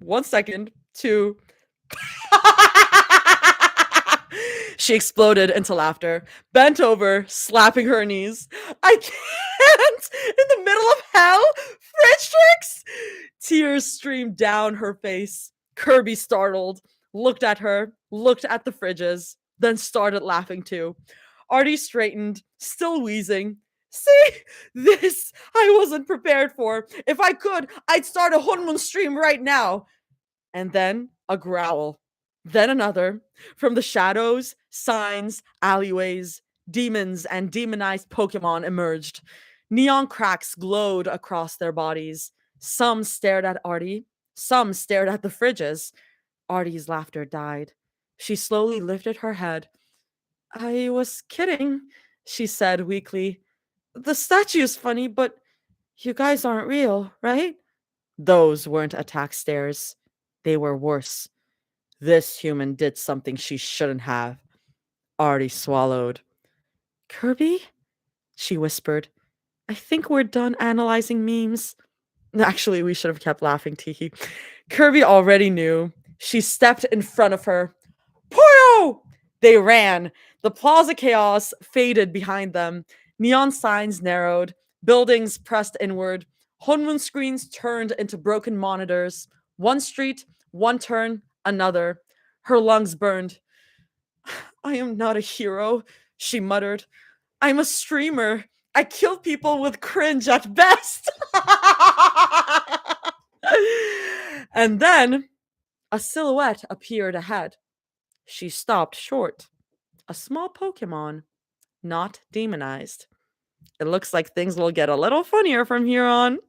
1 second, 2. She exploded into laughter, bent over, slapping her knees. I can't! In the middle of hell? Fridge Tricks? Tears streamed down her face. Kirby, startled, looked at her, looked at the fridges. then started laughing too. Arty straightened, still wheezing. See, this I wasn't prepared for. If I could, I'd start a Hunmun stream right now. And then a growl. Then another. From the shadows, signs, alleyways, demons, and demonized Pokemon emerged. Neon cracks glowed across their bodies. Some stared at Arty, some stared at the fridges. Arty's laughter died. She slowly lifted her head. I was kidding, she said weakly. The statue's funny, but you guys aren't real, right? Those weren't attack stares. They were worse. This human did something she shouldn't have. Arty swallowed. Kirby? She whispered. I think we're done analyzing memes. Actually, we should have kept laughing, Teehee. Kirby already knew. She stepped in front of her. Poyo! They ran. The plaza chaos faded behind them. Neon signs narrowed. Buildings pressed inward. Hunmun screens turned into broken monitors. One street, one turn, another. Her lungs burned. I am not a hero, she muttered. I'm a streamer. I kill people with cringe at best. And then a silhouette appeared ahead. She stopped short. A small Pokemon, not demonized. It looks like things will get a little funnier from here on.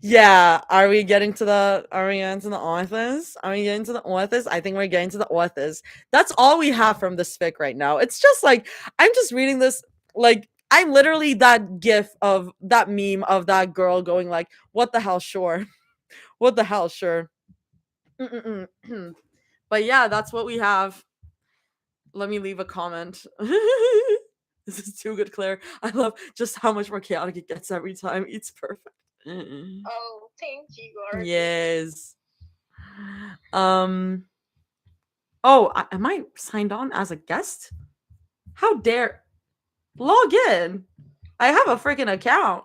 Yeah, are we getting to the authors? Are we getting to the authors? I think we're getting to the authors. That's all we have from this fic right now. It's just like I'm just reading this like I'm literally that gif of that meme of that girl going like, "What the hell, sure." What the hell, sure. But yeah, that's what we have. Let me leave a comment. This is too good, Claire. I love just how much more chaotic it gets every time. It's perfect. Oh, thank you, Arty. Yes. Um. Oh, am I signed on as a guest? How dare log in? I have a freaking account.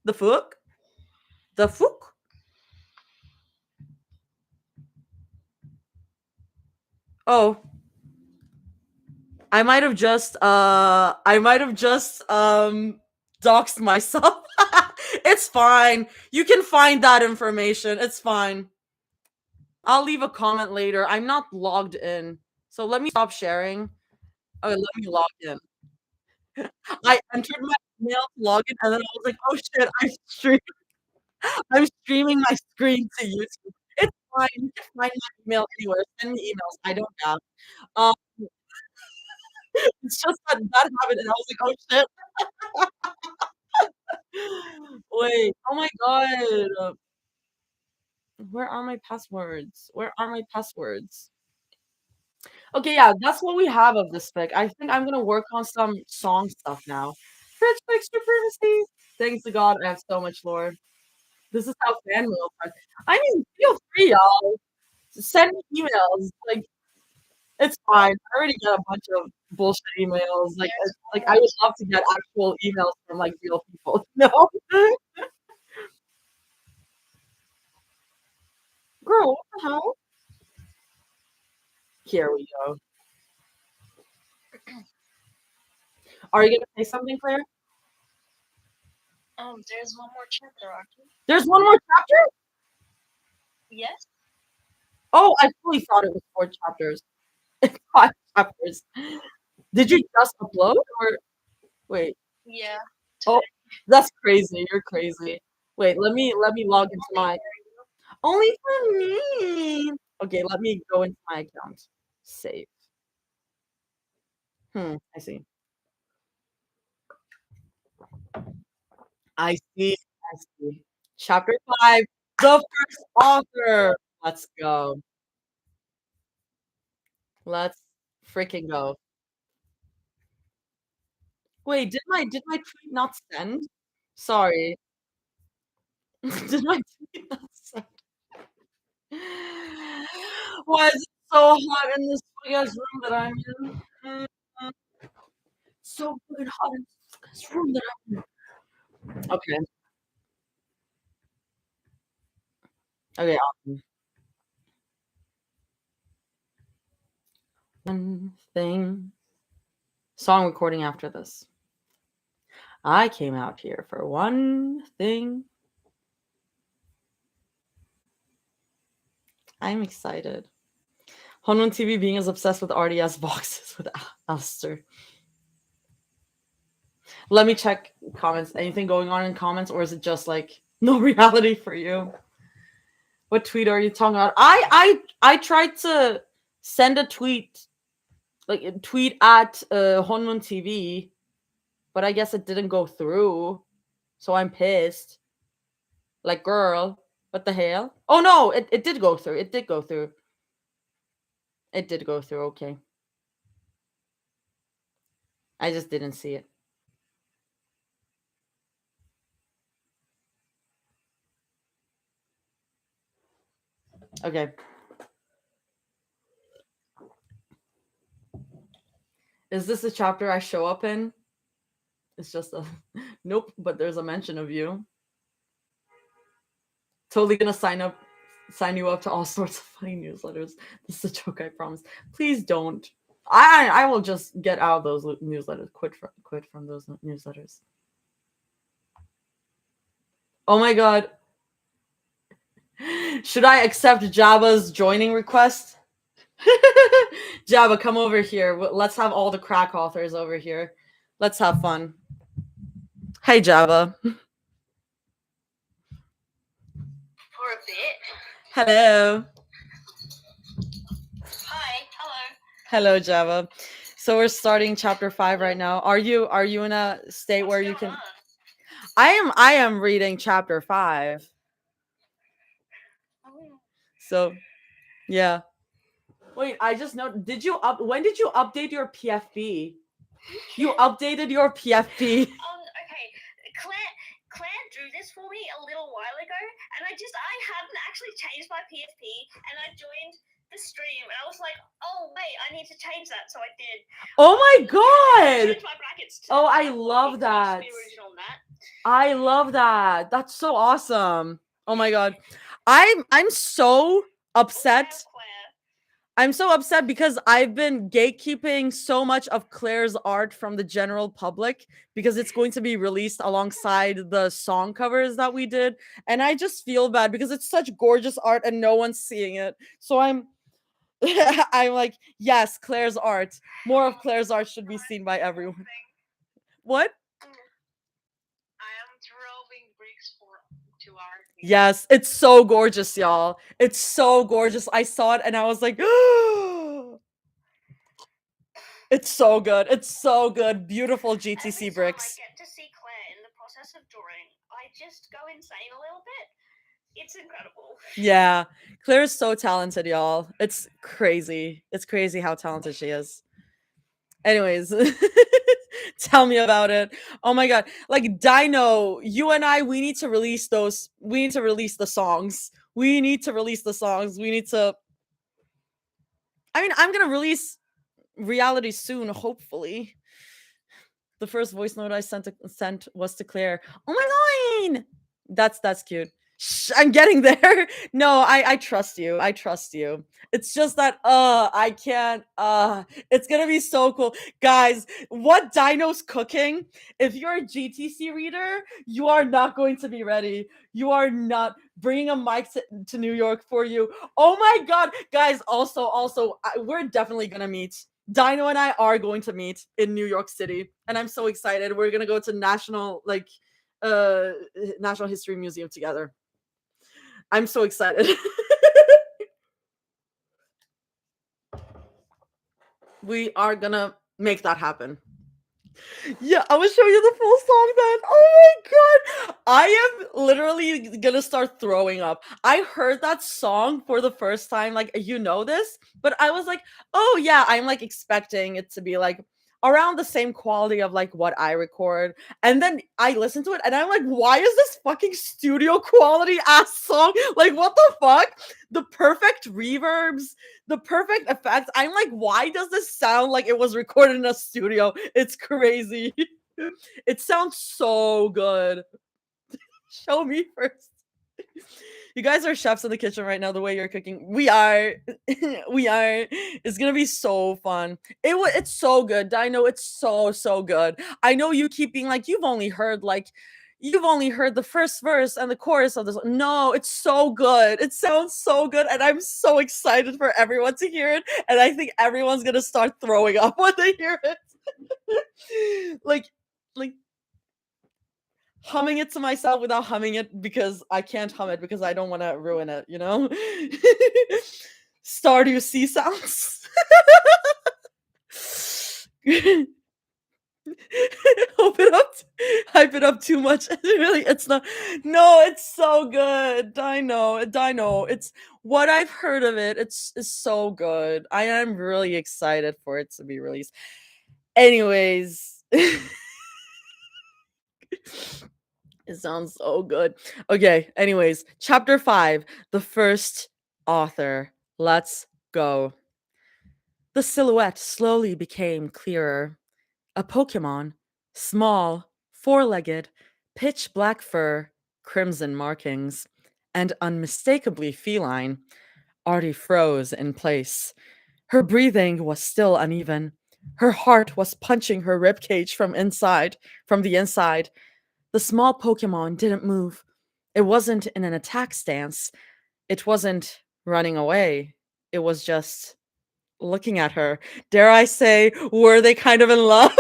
The fuck? The fuck? Oh, I might have just doxed myself. It's fine. You can find that information. It's fine. I'll leave a comment later. I'm not logged in. So let me stop sharing. Oh, let me log in. I entered my email to log in and then I was like, oh shit, I'm streaming my screen to YouTube. It's fine. You can find my email anywhere. Send me emails. I don't have. Um, it's just that happened, and I was like, oh shit. Wait. Oh my god. Where are my passwords? Where are my passwords? Okay, yeah, that's what we have of this fic. I think I'm gonna work on some song stuff now. French fic supremacy. Thanks to God, I have so much lore. This is how fan mail are. I mean, feel free, y'all. Send me emails. Like, it's fine. I already get a bunch of bullshit emails. Like I would love to get actual emails from like real people. No, girl, what the hell? Here we go. Are you gonna say something, Claire? There's one more chapter, Arty. There's one more chapter. Yes. Oh, I fully thought it was 4 chapters. 5 chapters. Did you just upload or wait? Yeah. Oh, that's crazy. You're crazy. Wait, let me log into my only for me. Okay, let me go into my account. Save. I see. I see. I see. Chapter 5, the first author. Let's go. Let's freaking go. Wait, did my tweet not send? Sorry. Did my tweet not send? Why is it so hot in this big ass room that I'm in? Mm, so fucking hot in this room that I'm in. Okay. Okay, awesome. One thing. Song recording after this. I came out here for one thing. I'm excited. Honwon TV being as obsessed with Arty as boxes with Alistair. Let me check comments. Anything going on in comments, or is it just like no reality for you? What tweet are you talking about? I tried to send a tweet, like a tweet at Honwon TV, but I guess it didn't go through. So I'm pissed. Like, girl, what the hell? Oh no, it did go through. It did go through. It did go through, okay. I just didn't see it. Okay. Is this a chapter I show up in? It's just a nope, but there's a mention of you. Totally gonna sign you up to all sorts of funny newsletters. This is a joke, I promise. Please don't. I will just get out of those newsletters. Quit from those newsletters. Oh my god. Should I accept Jabba's joining request? Jabba, come over here. Let's have all the crack authors over here. Let's have fun. Hey, Jabba. For a bit. Hello. Hi, hello. Hello, Jabba. So we're starting chapter 5 right now. Are you in a state where you can? I am reading chapter 5. So, yeah. Wait, I just know. When did you update your PFP? You updated your PFP. Okay. Claire drew this for me a little while ago, and I hadn't actually changed my PFP, and I joined the stream, and I was like, oh wait, I need to change that, so I did. Oh my god! My brackets oh, I love that. I love that. That's so awesome. Oh my god. I'm so upset. I'm so upset because I've been gatekeeping so much of Claire's art from the general public because it's going to be released alongside the song covers that we did. And I just feel bad because it's such gorgeous art and no one's seeing it. So I'm like, yes, Claire's art. More of Claire's art should be seen by everyone. What? I am throwing bricks to art. Yes, it's so gorgeous, y'all. It's so gorgeous. I saw it and I was like, it's so good. It's so good. Beautiful GTC bricks. Every time I get to see Claire in the process of drawing, I just go insane a little bit. It's incredible. Yeah, Claire is so talented, y'all. It's crazy. It's crazy how talented she is. Anyways, tell me about it. Oh my god. Like, Dino, you and I, we need to release those. We need to release the songs. We need to release the songs. We need to. I mean, I'm gonna release reality soon, hopefully. The first voice note I sent was to Claire. Oh my god! That's cute. Shh, I'm getting there. No, I trust you. I trust you. It's just that I can't it's gonna be so cool. Guys, what Dino's cooking? If you're a GTC reader, you are not going to be ready. You are not bringing a mic to New York for you. Oh my god, guys, also we're definitely gonna meet. Dino and I are going to meet in New York City, and I'm so excited. We're gonna go to National History Museum together. I'm so excited. We are gonna make that happen. Yeah, I will show you the full song then. Oh my god. I am literally gonna start throwing up. I heard that song for the first time, like, you know this, but I was like, oh yeah, I'm like expecting it to be like around the same quality of like what I record. And then I listened to it and I'm like, why is this fucking studio quality ass song? Like, what the fuck? The perfect reverbs, the perfect effects. I'm like, why does this sound like it was recorded in a studio? It's crazy. It sounds so good. Show me first. You guys are chefs in the kitchen right now. The way you're cooking, we are, we are. It's gonna be so fun. It's so good. I know it's so good. I know you keep being like you've only heard the first verse and the chorus of this. No, it's so good. It sounds so good, and I'm so excited for everyone to hear it. And I think everyone's gonna start throwing up when they hear it. like humming it to myself without humming it because I can't hum it because I don't want to ruin it, you know? Stardew sea sounds. Hope it up, hype it up too much. Really, it's not. No, it's so good. I know. It's what I've heard of it. It's so good. I am really excited for it to be released. Anyways. It sounds so good. Okay, anyways, chapter 5, the first author. Let's go. The silhouette slowly became clearer. A Pokemon, small, four-legged, pitch black fur, crimson markings, and unmistakably feline. Arty froze in place. Her breathing was still uneven. Her heart was punching her ribcage from the inside. The small Pokemon didn't move. It wasn't in an attack stance. It wasn't running away. It was just looking at her. Dare I say, were they kind of in love?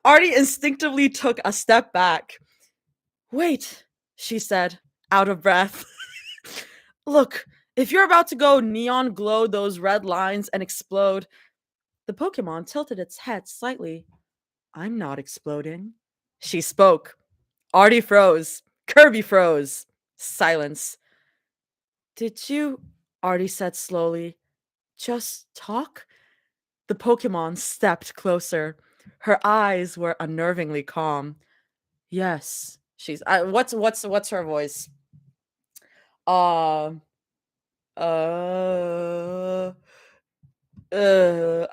Artie instinctively took a step back. Wait, she said, out of breath. Look, if you're about to go neon glow those red lines and explode. The Pokemon tilted its head slightly. I'm not exploding. She spoke. Artie froze. Kirby froze. Silence. Did you, Artie said slowly, just talk? The Pokemon stepped closer. Her eyes were unnervingly calm. Yes, she's. What's her voice? Uh, uh,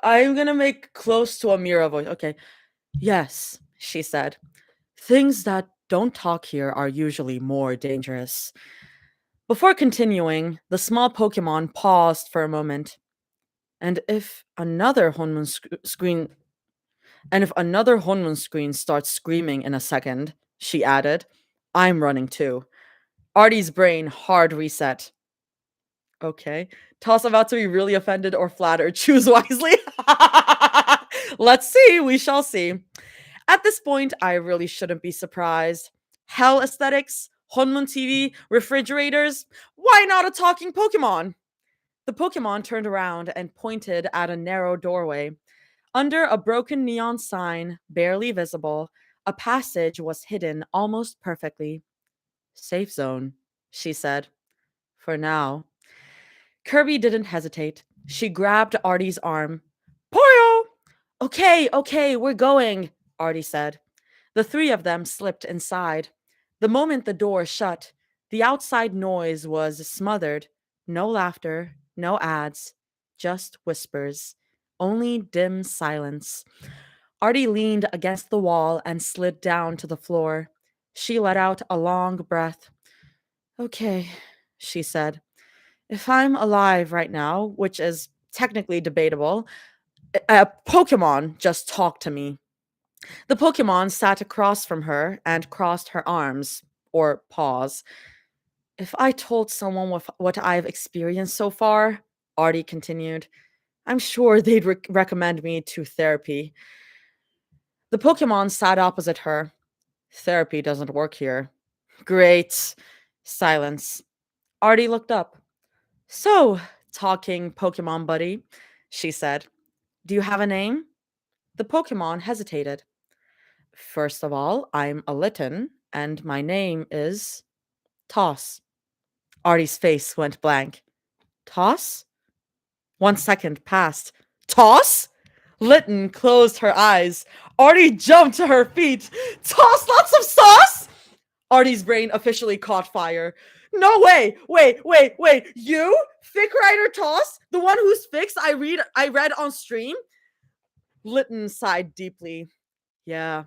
I'm gonna make close to a Mira voice. Okay. Yes, she said. Things that don't talk here are usually more dangerous. Before continuing, the small Pokemon paused for a moment. And if another Honmun screen and if another Honmun screen starts screaming in a second, she added, I'm running too. Artie's brain hard reset. Okay. Toss about to be really offended or flattered. Choose wisely. Let's see. We shall see. At this point, I really shouldn't be surprised. Hell aesthetics, Honmun TV, refrigerators. Why not a talking Pokemon? The Pokemon turned around and pointed at a narrow doorway. Under a broken neon sign, barely visible, a passage was hidden almost perfectly. Safe zone, she said. For now. Kirby didn't hesitate. She grabbed Artie's arm. Poyo! Okay, we're going, Artie said. The three of them slipped inside. The moment the door shut, the outside noise was smothered. No laughter, no ads, just whispers. Only dim silence. Artie leaned against the wall and slid down to the floor. She let out a long breath. Okay, she said. If I'm alive right now, which is technically debatable, a Pokemon just talked to me. The Pokemon sat across from her and crossed her arms, or paws. If I told someone what I've experienced so far, Artie continued, I'm sure they'd recommend me to therapy. The Pokemon sat opposite her. Therapy doesn't work here. Great. Silence. Artie looked up. So, talking Pokemon buddy, she said, do you have a name? The Pokemon hesitated. First of all, I'm a Litten, and my name is Toss. Artie's face went blank. Toss? 1 second passed. Toss? Litten closed her eyes. Artie jumped to her feet. Toss lots of sauce? Artie's brain officially caught fire. No way! Wait! You? Fic writer Toss? The one whose fics I read on stream? Litten sighed deeply. Yeah,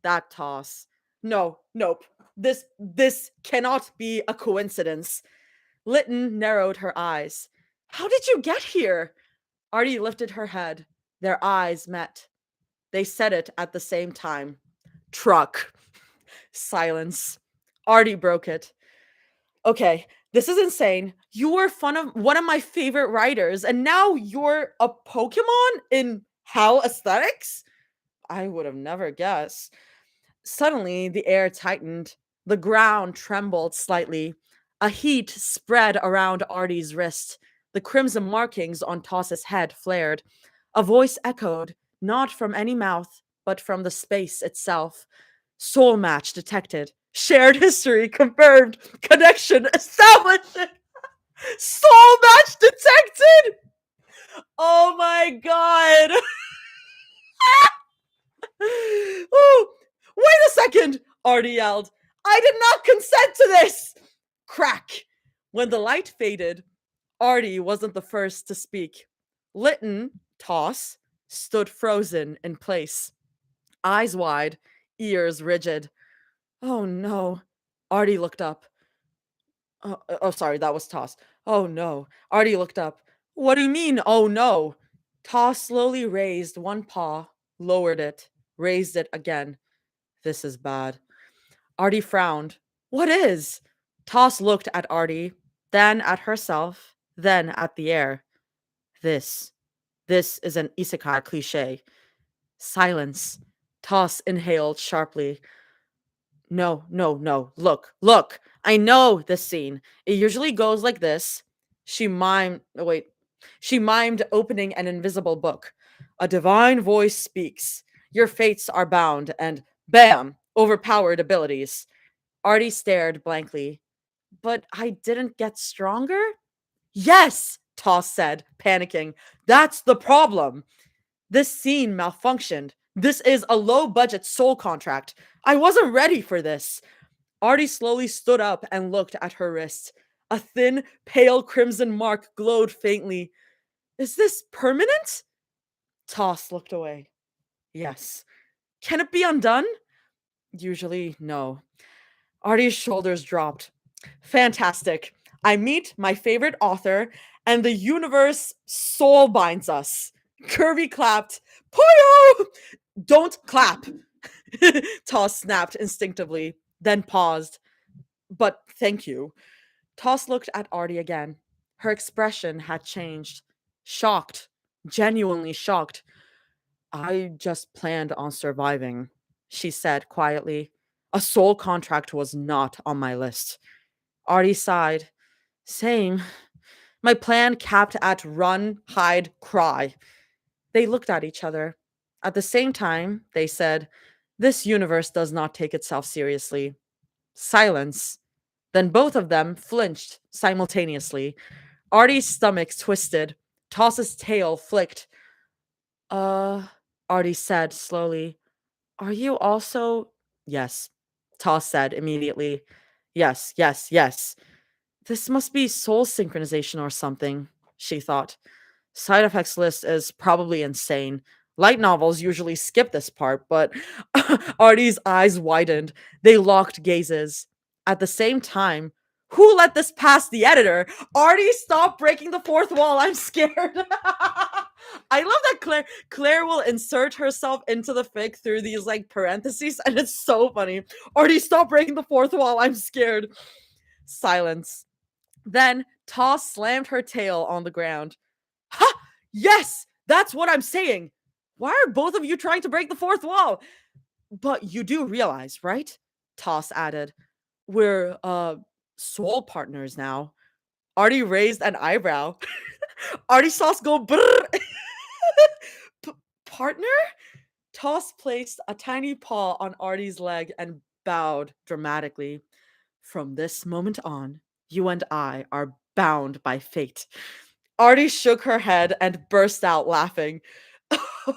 that Toss. Nope. This cannot be a coincidence. Lytton narrowed her eyes. How did you get here? Arty lifted her head. Their eyes met. They said it at the same time. Truck. Silence. Arty broke it. Okay, this is insane. You were one of my favorite writers, and now you're a Pokemon in How aesthetics? I would have never guessed. Suddenly, the air tightened. The ground trembled slightly. A heat spread around Arty's wrist. The crimson markings on Toss's head flared. A voice echoed, not from any mouth, but from the space itself. Soul match detected. Shared history confirmed. Connection established. Soul match detected. Oh my god. Ooh, wait a second, Arty yelled. I did not consent to this. Crack. When the light faded, Arty wasn't the first to speak. Lytton, Toss, stood frozen in place. Eyes wide, ears rigid. Oh no. Arty looked up. Sorry, that was Toss. Oh no. Arty looked up. What do you mean, oh no? Toss slowly raised one paw, lowered it, raised it again. This is bad. Arty frowned. What is? Toss looked at Arty, then at herself, then at the air. This. This is an isekai cliche. Silence. Toss inhaled sharply. No, no, no. Look, look. I know this scene. It usually goes like this. She mimed. Oh, wait. She mimed opening an invisible book. A divine voice speaks. Your fates are bound, and bam! Overpowered abilities. Arty stared blankly. But I didn't get stronger? Yes, Toss said, panicking. That's the problem. This scene malfunctioned. This is a low budget soul contract. I wasn't ready for this. Arty slowly stood up and looked at her wrist. A thin, pale crimson mark glowed faintly. Is this permanent? Toss looked away. Yes. Can it be undone? Usually, no. Arty's shoulders dropped. Fantastic. I meet my favorite author, and the universe soul binds us. Kirby clapped. Poyo! Don't clap. Toss snapped instinctively, then paused. But thank you. Toss looked at Arty again. Her expression had changed. Shocked. Genuinely shocked. I just planned on surviving, she said quietly. A soul contract was not on my list. Arty sighed. Same. My plan capped at run, hide, cry. They looked at each other. At the same time, they said, this universe does not take itself seriously. Silence. Then both of them flinched simultaneously. Arty's stomach twisted. Toss's tail flicked. Arty said slowly. Are you also. Yes, Toss said immediately. Yes, yes, yes. This must be soul synchronization or something, she thought. Side effects list is probably insane. Light novels usually skip this part, but Arty's eyes widened. They locked gazes. At the same time, who let this past the editor? Arty, stop breaking the fourth wall. I'm scared. I love that Claire will insert herself into the fic through these like parentheses, and it's so funny. Arty, stop breaking the fourth wall. I'm scared. Silence. Then Toss slammed her tail on the ground. Ha! Yes! That's what I'm saying! Why are both of you trying to break the fourth wall? But you do realize, right? Toss added. We're, soul partners now. Arty raised an eyebrow. Arty saw us go brrr. Partner? Toss placed a tiny paw on Arty's leg and bowed dramatically. From this moment on, you and I are bound by fate. Arty shook her head and burst out laughing.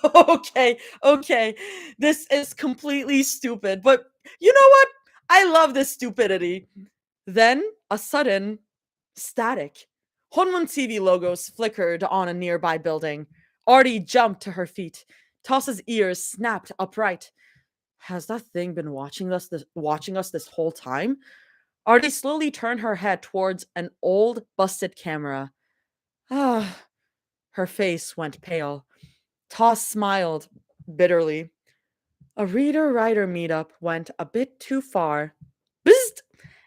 Okay, okay. This is completely stupid, but you know what? I love this stupidity. Then a sudden static. Honmun TV logos flickered on a nearby building. Arty jumped to her feet. Toss's ears snapped upright. Has that thing been watching us this whole time? Artie slowly turned her head towards an old busted camera. Ah, her face went pale. Toss smiled bitterly. A reader-writer meetup went a bit too far. Bzzzt!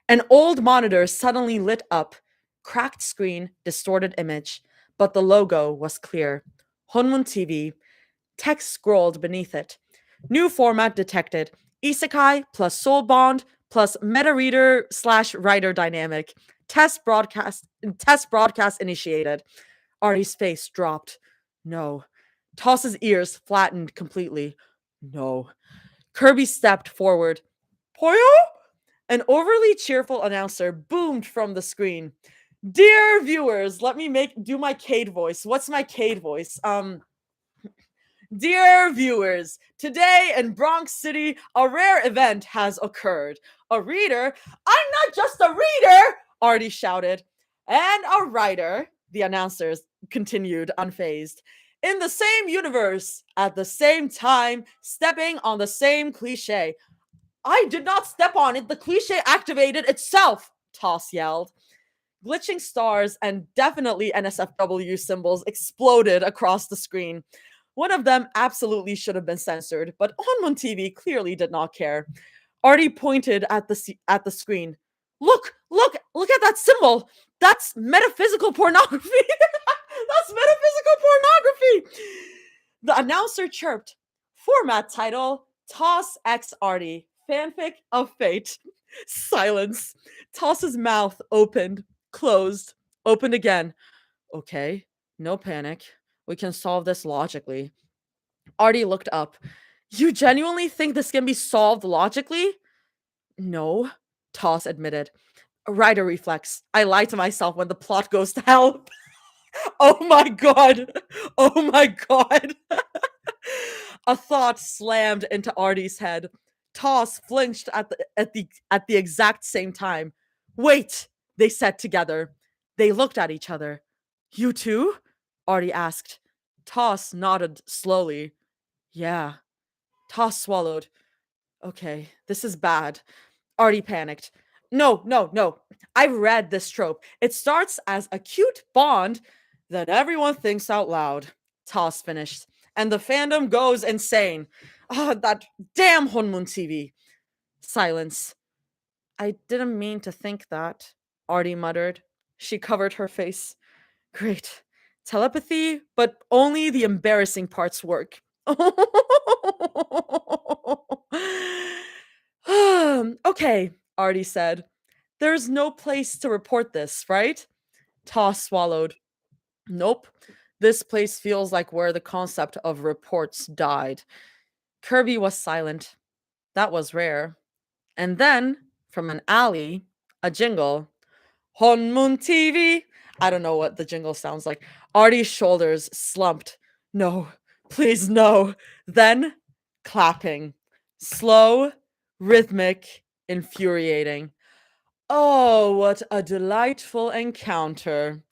An old monitor suddenly lit up. Cracked screen, distorted image, but the logo was clear. Honmun TV. Text scrolled beneath it. New format detected. Isekai plus soul bond plus meta reader slash writer dynamic. Test broadcast initiated. Artie's face dropped. No. Toss's ears flattened completely. No. Kirby stepped forward. Poyo? An overly cheerful announcer boomed from the screen. Dear viewers, let me do my Cade voice. What's my Cade voice? Dear viewers, today in Bronx City, a rare event has occurred. A reader? I'm not just a reader, Artie shouted. And a writer, the announcers continued unfazed. In the same universe, at the same time, stepping on the same cliche. I did not step on it, the cliche activated itself, Toss yelled. Glitching stars and definitely NSFW symbols exploded across the screen. One of them absolutely should have been censored, but Onmun TV clearly did not care. Artie pointed at the screen. Look at that symbol. That's metaphysical pornography. That's metaphysical pornography. The announcer chirped. Format title: Toss X Arty. Fanfic of Fate. Silence. Toss's mouth opened, closed, opened again. Okay, no panic. We can solve this logically. Artie looked up. You genuinely think this can be solved logically? No, Toss admitted. Writer reflex. I lie to myself when the plot goes to hell. Oh my god. Oh my god. A thought slammed into Artie's head. Toss flinched at the exact same time. Wait, they said together. They looked at each other. You too? Artie asked. Toss nodded slowly. Yeah. Toss swallowed. Okay, this is bad. Artie panicked. No, no, no. I've read this trope. It starts as a cute bond that everyone thinks out loud. Toss finished. And the fandom goes insane. Ah, that damn Honmun TV. Silence. I didn't mean to think that, Artie muttered. She covered her face. Great. Telepathy, but only the embarrassing parts work. Okay, Artie said. There's no place to report this, right? Toss swallowed. Nope. This place feels like where the concept of reports died. Kirby was silent. That was rare. And then, from an alley, a jingle. Honmun TV. I don't know what the jingle sounds like. Artie's shoulders slumped. No, please no. Then, clapping. Slow, rhythmic, infuriating. Oh, what a delightful encounter.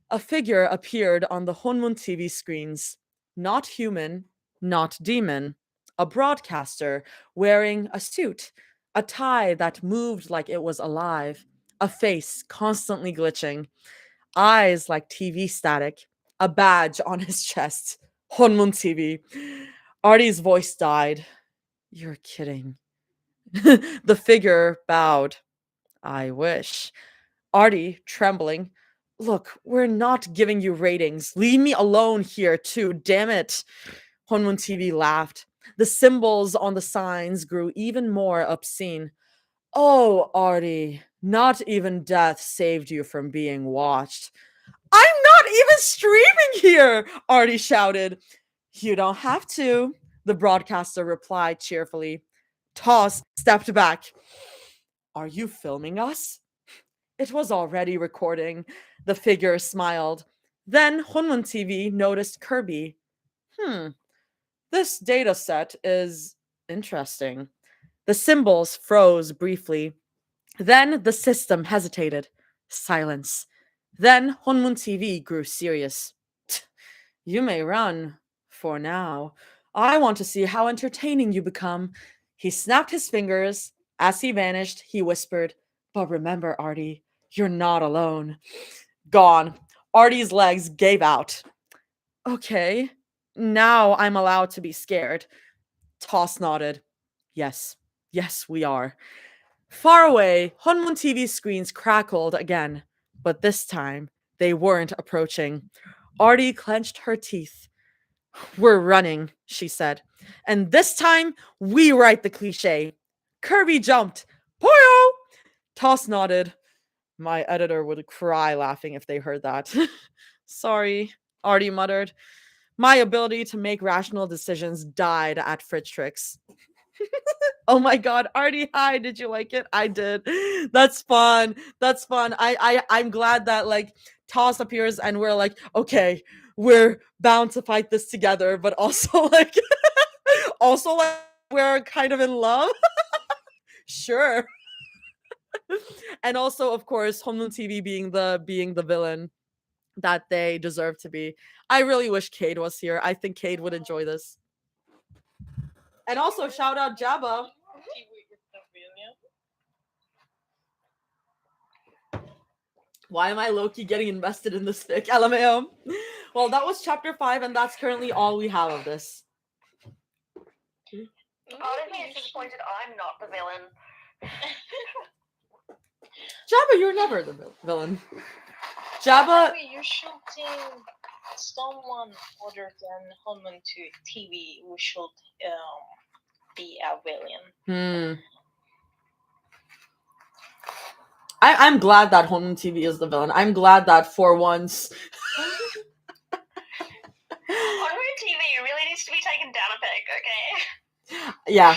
A figure appeared on the Honmun TV screens. Not human, not demon. A broadcaster wearing a suit, a tie that moved like it was alive, a face constantly glitching, eyes like TV static, a badge on his chest. Honmun TV. Artie's voice died. You're kidding. The figure bowed. I wish. Artie, trembling. Look, we're not giving you ratings. Leave me alone here, too. Damn it. Honmun TV laughed. The symbols on the signs grew even more obscene. Oh, Artie, not even death saved you from being watched. I'm not even streaming here, Artie shouted. You don't have to, the broadcaster replied cheerfully. Toss stepped back. Are you filming us? It was already recording. The figure smiled. Then Honmun TV noticed Kirby. This data set is interesting. The symbols froze briefly. Then the system hesitated. Silence. Then Honmun TV grew serious. You may run, for now. I want to see how entertaining you become. He snapped his fingers. As he vanished, he whispered, "But remember, Arty, you're not alone." Gone. Arty's legs gave out. Okay, now I'm allowed to be scared. Toss nodded. Yes, yes, we are. Far away, Hunmun TV's screens crackled again, but this time they weren't approaching. Arty clenched her teeth. "We're running," she said. "And this time, we write the cliche." Kirby jumped. "Poyo!" Toss nodded. My editor would cry laughing if they heard that. "Sorry," Arty muttered. "My ability to make rational decisions died at Fritz Tricks." Oh my god, Arty, hi, did you like it? I did. That's fun. That's fun. I'm glad that like Toss appears and we're like, okay, we're bound to fight this together, but also like also like we're kind of in love. Sure. And also, of course, Homeland TV being the villain that they deserve to be. I really wish Cade was here. I think Cade would enjoy this. And also shout out Jabba. Why am I low-key getting invested in this fic? LMAO. Well, that was chapter 5, and that's currently all we have of this. Part of me is disappointed I'm not the villain. Jabba, you're never the villain. Jabba. You're shooting someone other than Hunman to TV who should be a villain. I'm glad that Homeland TV is the villain. I'm glad that for once. Homeland TV really needs to be taken down a peg, okay? Yeah.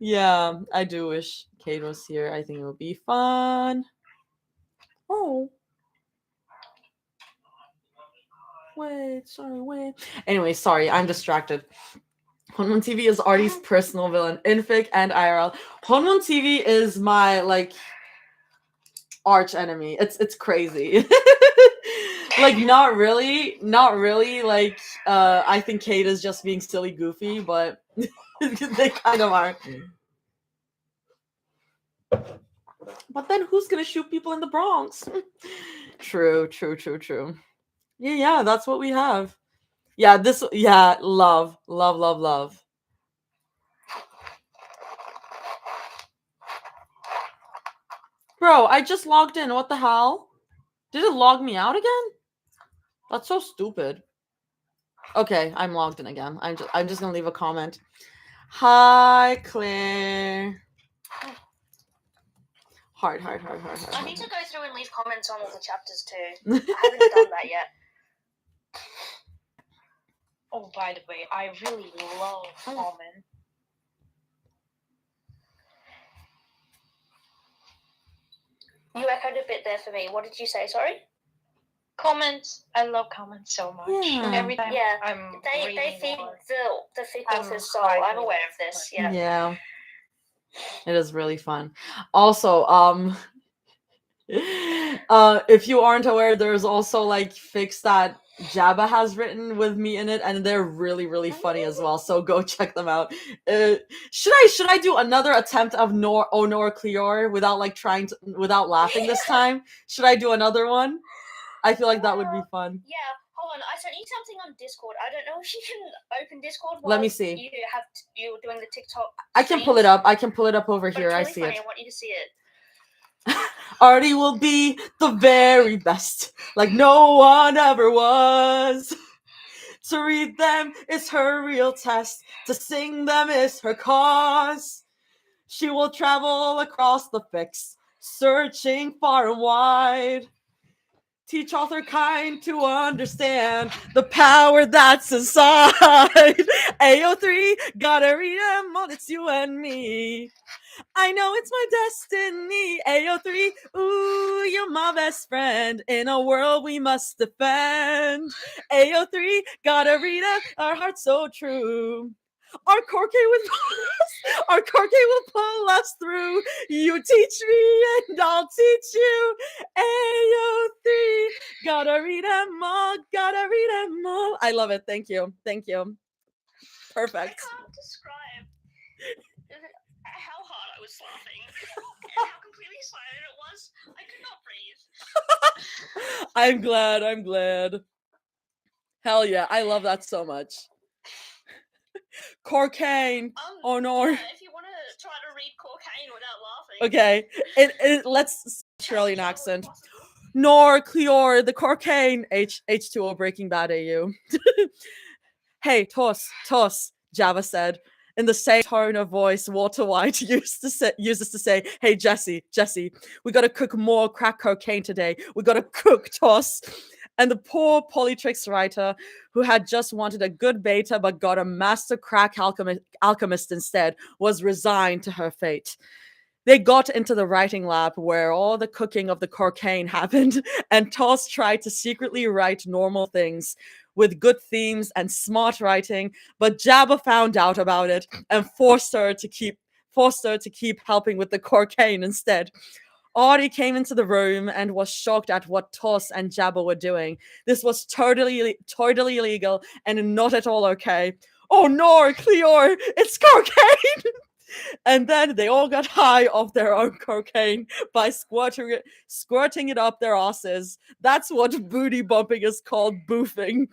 Yeah, I do wish Cade was here. I think it would be fun. Oh. Wait. Anyway, sorry, I'm distracted. Honmon TV is Arty's personal villain, infic and IRL. Honmon TV is my like arch enemy. It's crazy. Like not really. Like I think Cade is just being silly goofy, but they kind of are. But then who's gonna shoot people in the Bronx? True. Yeah, that's what we have. Yeah, love. Bro, I just logged in. What the hell? Did it log me out again? That's so stupid. Okay, I'm logged in again. I'm just gonna leave a comment. Hi, Claire. Hard. I need to go through and leave comments on all the chapters too. I haven't done that yet. Oh, by the way, I really love comment. You echoed a bit there for me. What did you say? Sorry. Comments. I love comments so much. Yeah. Every time they feed the fic author's soul. I'm aware of this. Yeah. Yeah. It is really fun. Also, if you aren't aware, there's also like fics that Jabba has written with me in it, and they're really funny as well. So go check them out. Should I do another attempt of Honor Cleor without without laughing this time? Should I do another one? I feel like that would be fun. Yeah. Hold on, I sent you something on Discord. I don't know if you can open Discord. Let me see. You're doing the TikTok. I can pull it up. Over here. Really I see funny. it. I want you to see it. Arty will be the very best, like no one ever was. To read them is her real test. To sing them is her cause. She will travel across the fics, searching far and wide. Teach author kind to understand the power that's inside. Ao3, gotta read them all, it's you and me. I know it's my destiny. Ao3, ooh, you're my best friend. In a world we must defend. Ao3, gotta read them, our heart's so true. Our Corky with Our cocaine will pull us through. You teach me and I'll teach you. Ao3. Gotta read them all. Gotta read them all. I love it. Thank you. Thank you. I Perfect. can't describe how hard I was laughing and how completely silent it was. I could not breathe. I'm glad. I'm glad. Hell yeah. I love that so much. Cocaine. Oh no. Yeah, if you want to try to read cocaine without laughing. Okay. Let's Australian accent. Nor Cleor, the cocaine. H2O Breaking Bad AU. Hey, toss, Java said. In the same tone of voice Walter White uses to say, hey, Jesse, we gotta cook more crack cocaine today. We gotta cook, toss. And the poor Polytrix writer, who had just wanted a good beta but got a master crack alchemist instead, was resigned to her fate. They got into the writing lab where all the cooking of the cocaine happened, and Toss tried to secretly write normal things with good themes and smart writing, but Jabba found out about it and forced her to keep helping with the cocaine instead. Arty came into the room and was shocked at what Toss and Jabba were doing. This was totally illegal and not at all okay. Oh no, Cleor, it's cocaine! And then they all got high off their own cocaine by squirting it up their asses. That's what booty bumping is called, boofing.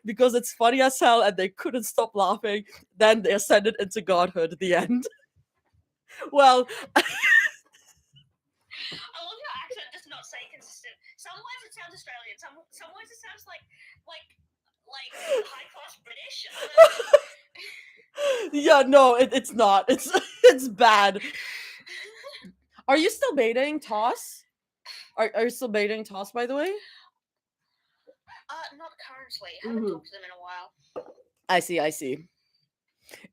Because it's funny as hell and they couldn't stop laughing. Then they ascended into godhood. The end. Well, I love your accent does not stay consistent. Some words it sounds Australian. Some words it sounds like high class British. Yeah, no, it's not. It's bad. Are you still baiting Toss? Are you still baiting Toss, by the way? Not currently. I haven't talked to them in a while. I see.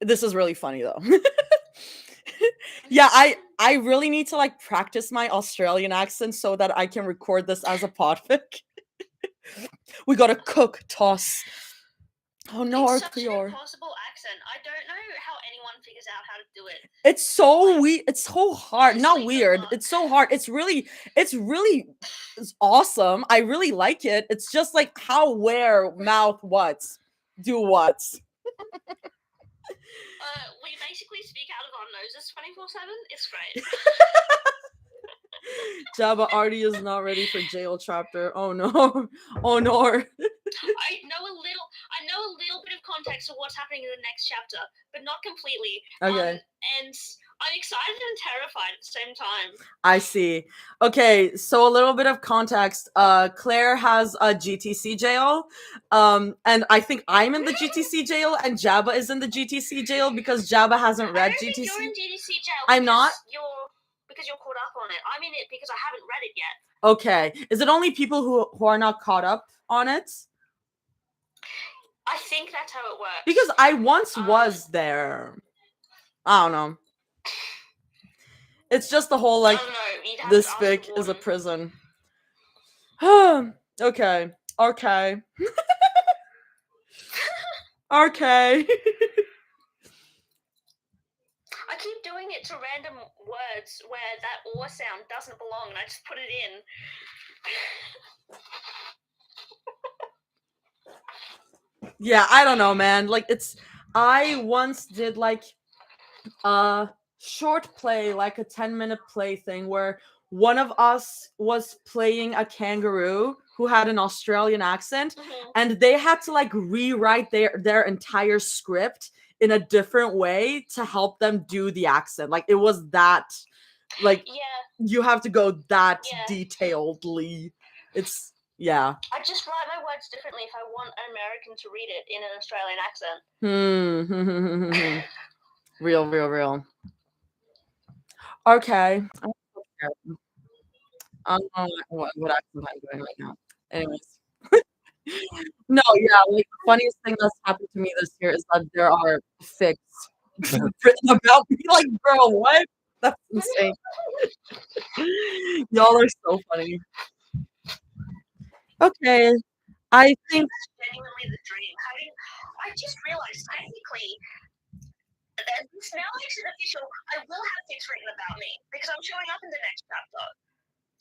This is really funny though. Yeah, I really need to like practice my Australian accent so that I can record this as a podfic. We gotta cook, Toss. Oh no, it's such Arcleor. an impossible accent. I don't know how anyone figures out how to do it. It's so it's so hard. Not weird. It's so hard. It's really awesome. I really like it. It's just like how, where, mouth, what, do what. We basically speak out of our noses 24/7. It's great. Jabba Arty is not ready for jail chapter. Oh no. Oh no. I know a little bit of context of what's happening in the next chapter, but not completely. Okay. And I'm excited and terrified at the same time. I see. Okay, so a little bit of context. Claire has a GTC jail. And I think I'm in the GTC jail and Jabba is in the GTC jail because Jabba hasn't read GTC. Think you're in GTC jail. I'm not? Because you're caught up on it. I'm in it because I haven't read it yet. Okay. Is it only people who are not caught up on it? I think that's how it works. Because I once was there. I don't know. It's just the whole like this fic is a prison. Okay. Okay. Okay. I keep doing it to random words where that or sound doesn't belong and I just put it in. Yeah, I don't know, man. Like I once did like a short play, like a 10-minute play thing where one of us was playing a kangaroo who had an Australian accent, and they had to like rewrite their entire script in a different way to help them do the accent. Like it was that, like, you have to go that detailedly. It's I just write my words differently if I want an American to read it in an Australian accent. Real. Okay. I don't know what accent I'm doing right now. Anyways. No, yeah, like the funniest thing that's happened to me this year is that there are fics written about me. Like, girl, what? That's insane. Y'all are so funny. Okay, I think that's genuinely the dream. I just realized technically there's this now makes it official. I will have things written about me because I'm showing up in the next chapter.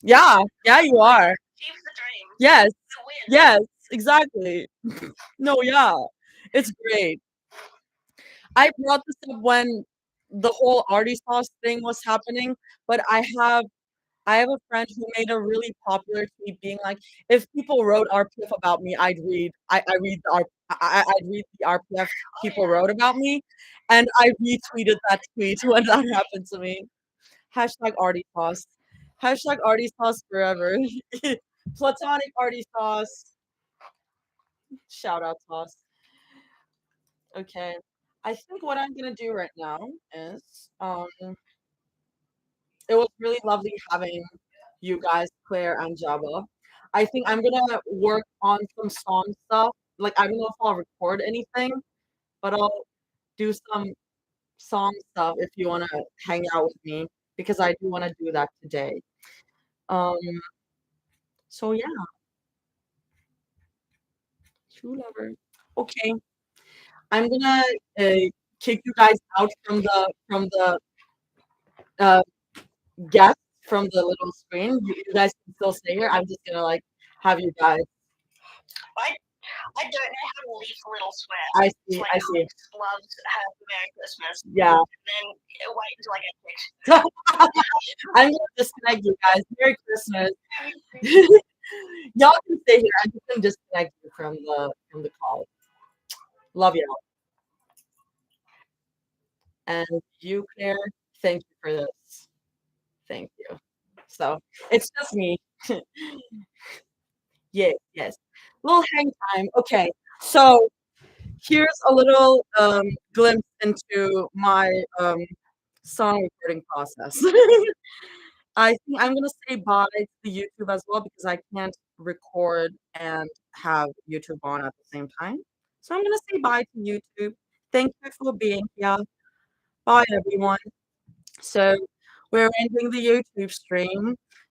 Yeah, you are. Achieve the dream. Yes, I win. yes, exactly. No, yeah, it's great. I brought this up when the whole Arty sauce thing was happening, but I have a friend who made a really popular tweet being like, if people wrote RPF about me, I read the I'd read the RPF people wrote about me, and I retweeted that tweet when that happened to me. Hashtag Arty sauce. Hashtag Arty sauce forever. Platonic Arty sauce. Shout out sauce. Okay. I think what I'm gonna do right now is it was really lovely having you guys, Claire and Jabba. I think I'm gonna work on some song stuff. Like I don't know if I'll record anything, but I'll do some song stuff if you wanna hang out with me because I do wanna do that today. Um, so yeah, true lover. Okay, I'm gonna kick you guys out from the uh, guest from the little screen. You guys can still stay here. I'm just gonna like have you guys. I don't know how to leave Little Sweat. I see. Like, I see. Alex loves Happy Merry Christmas. Yeah. And then wait until I get picked. I'm gonna disconnect you guys. Merry Christmas. Y'all can stay here. I'm just gonna disconnect you from the call. Love y'all. And you, Claire, thank you for this. Thank you. So it's just me. Yeah, yes. Little hang time. Okay. So here's a little glimpse into my song recording process. I think I'm gonna say bye to the YouTube as well because I can't record and have YouTube on at the same time. So I'm gonna say bye to YouTube. Thank you for being here. Bye everyone. So we're ending the YouTube stream.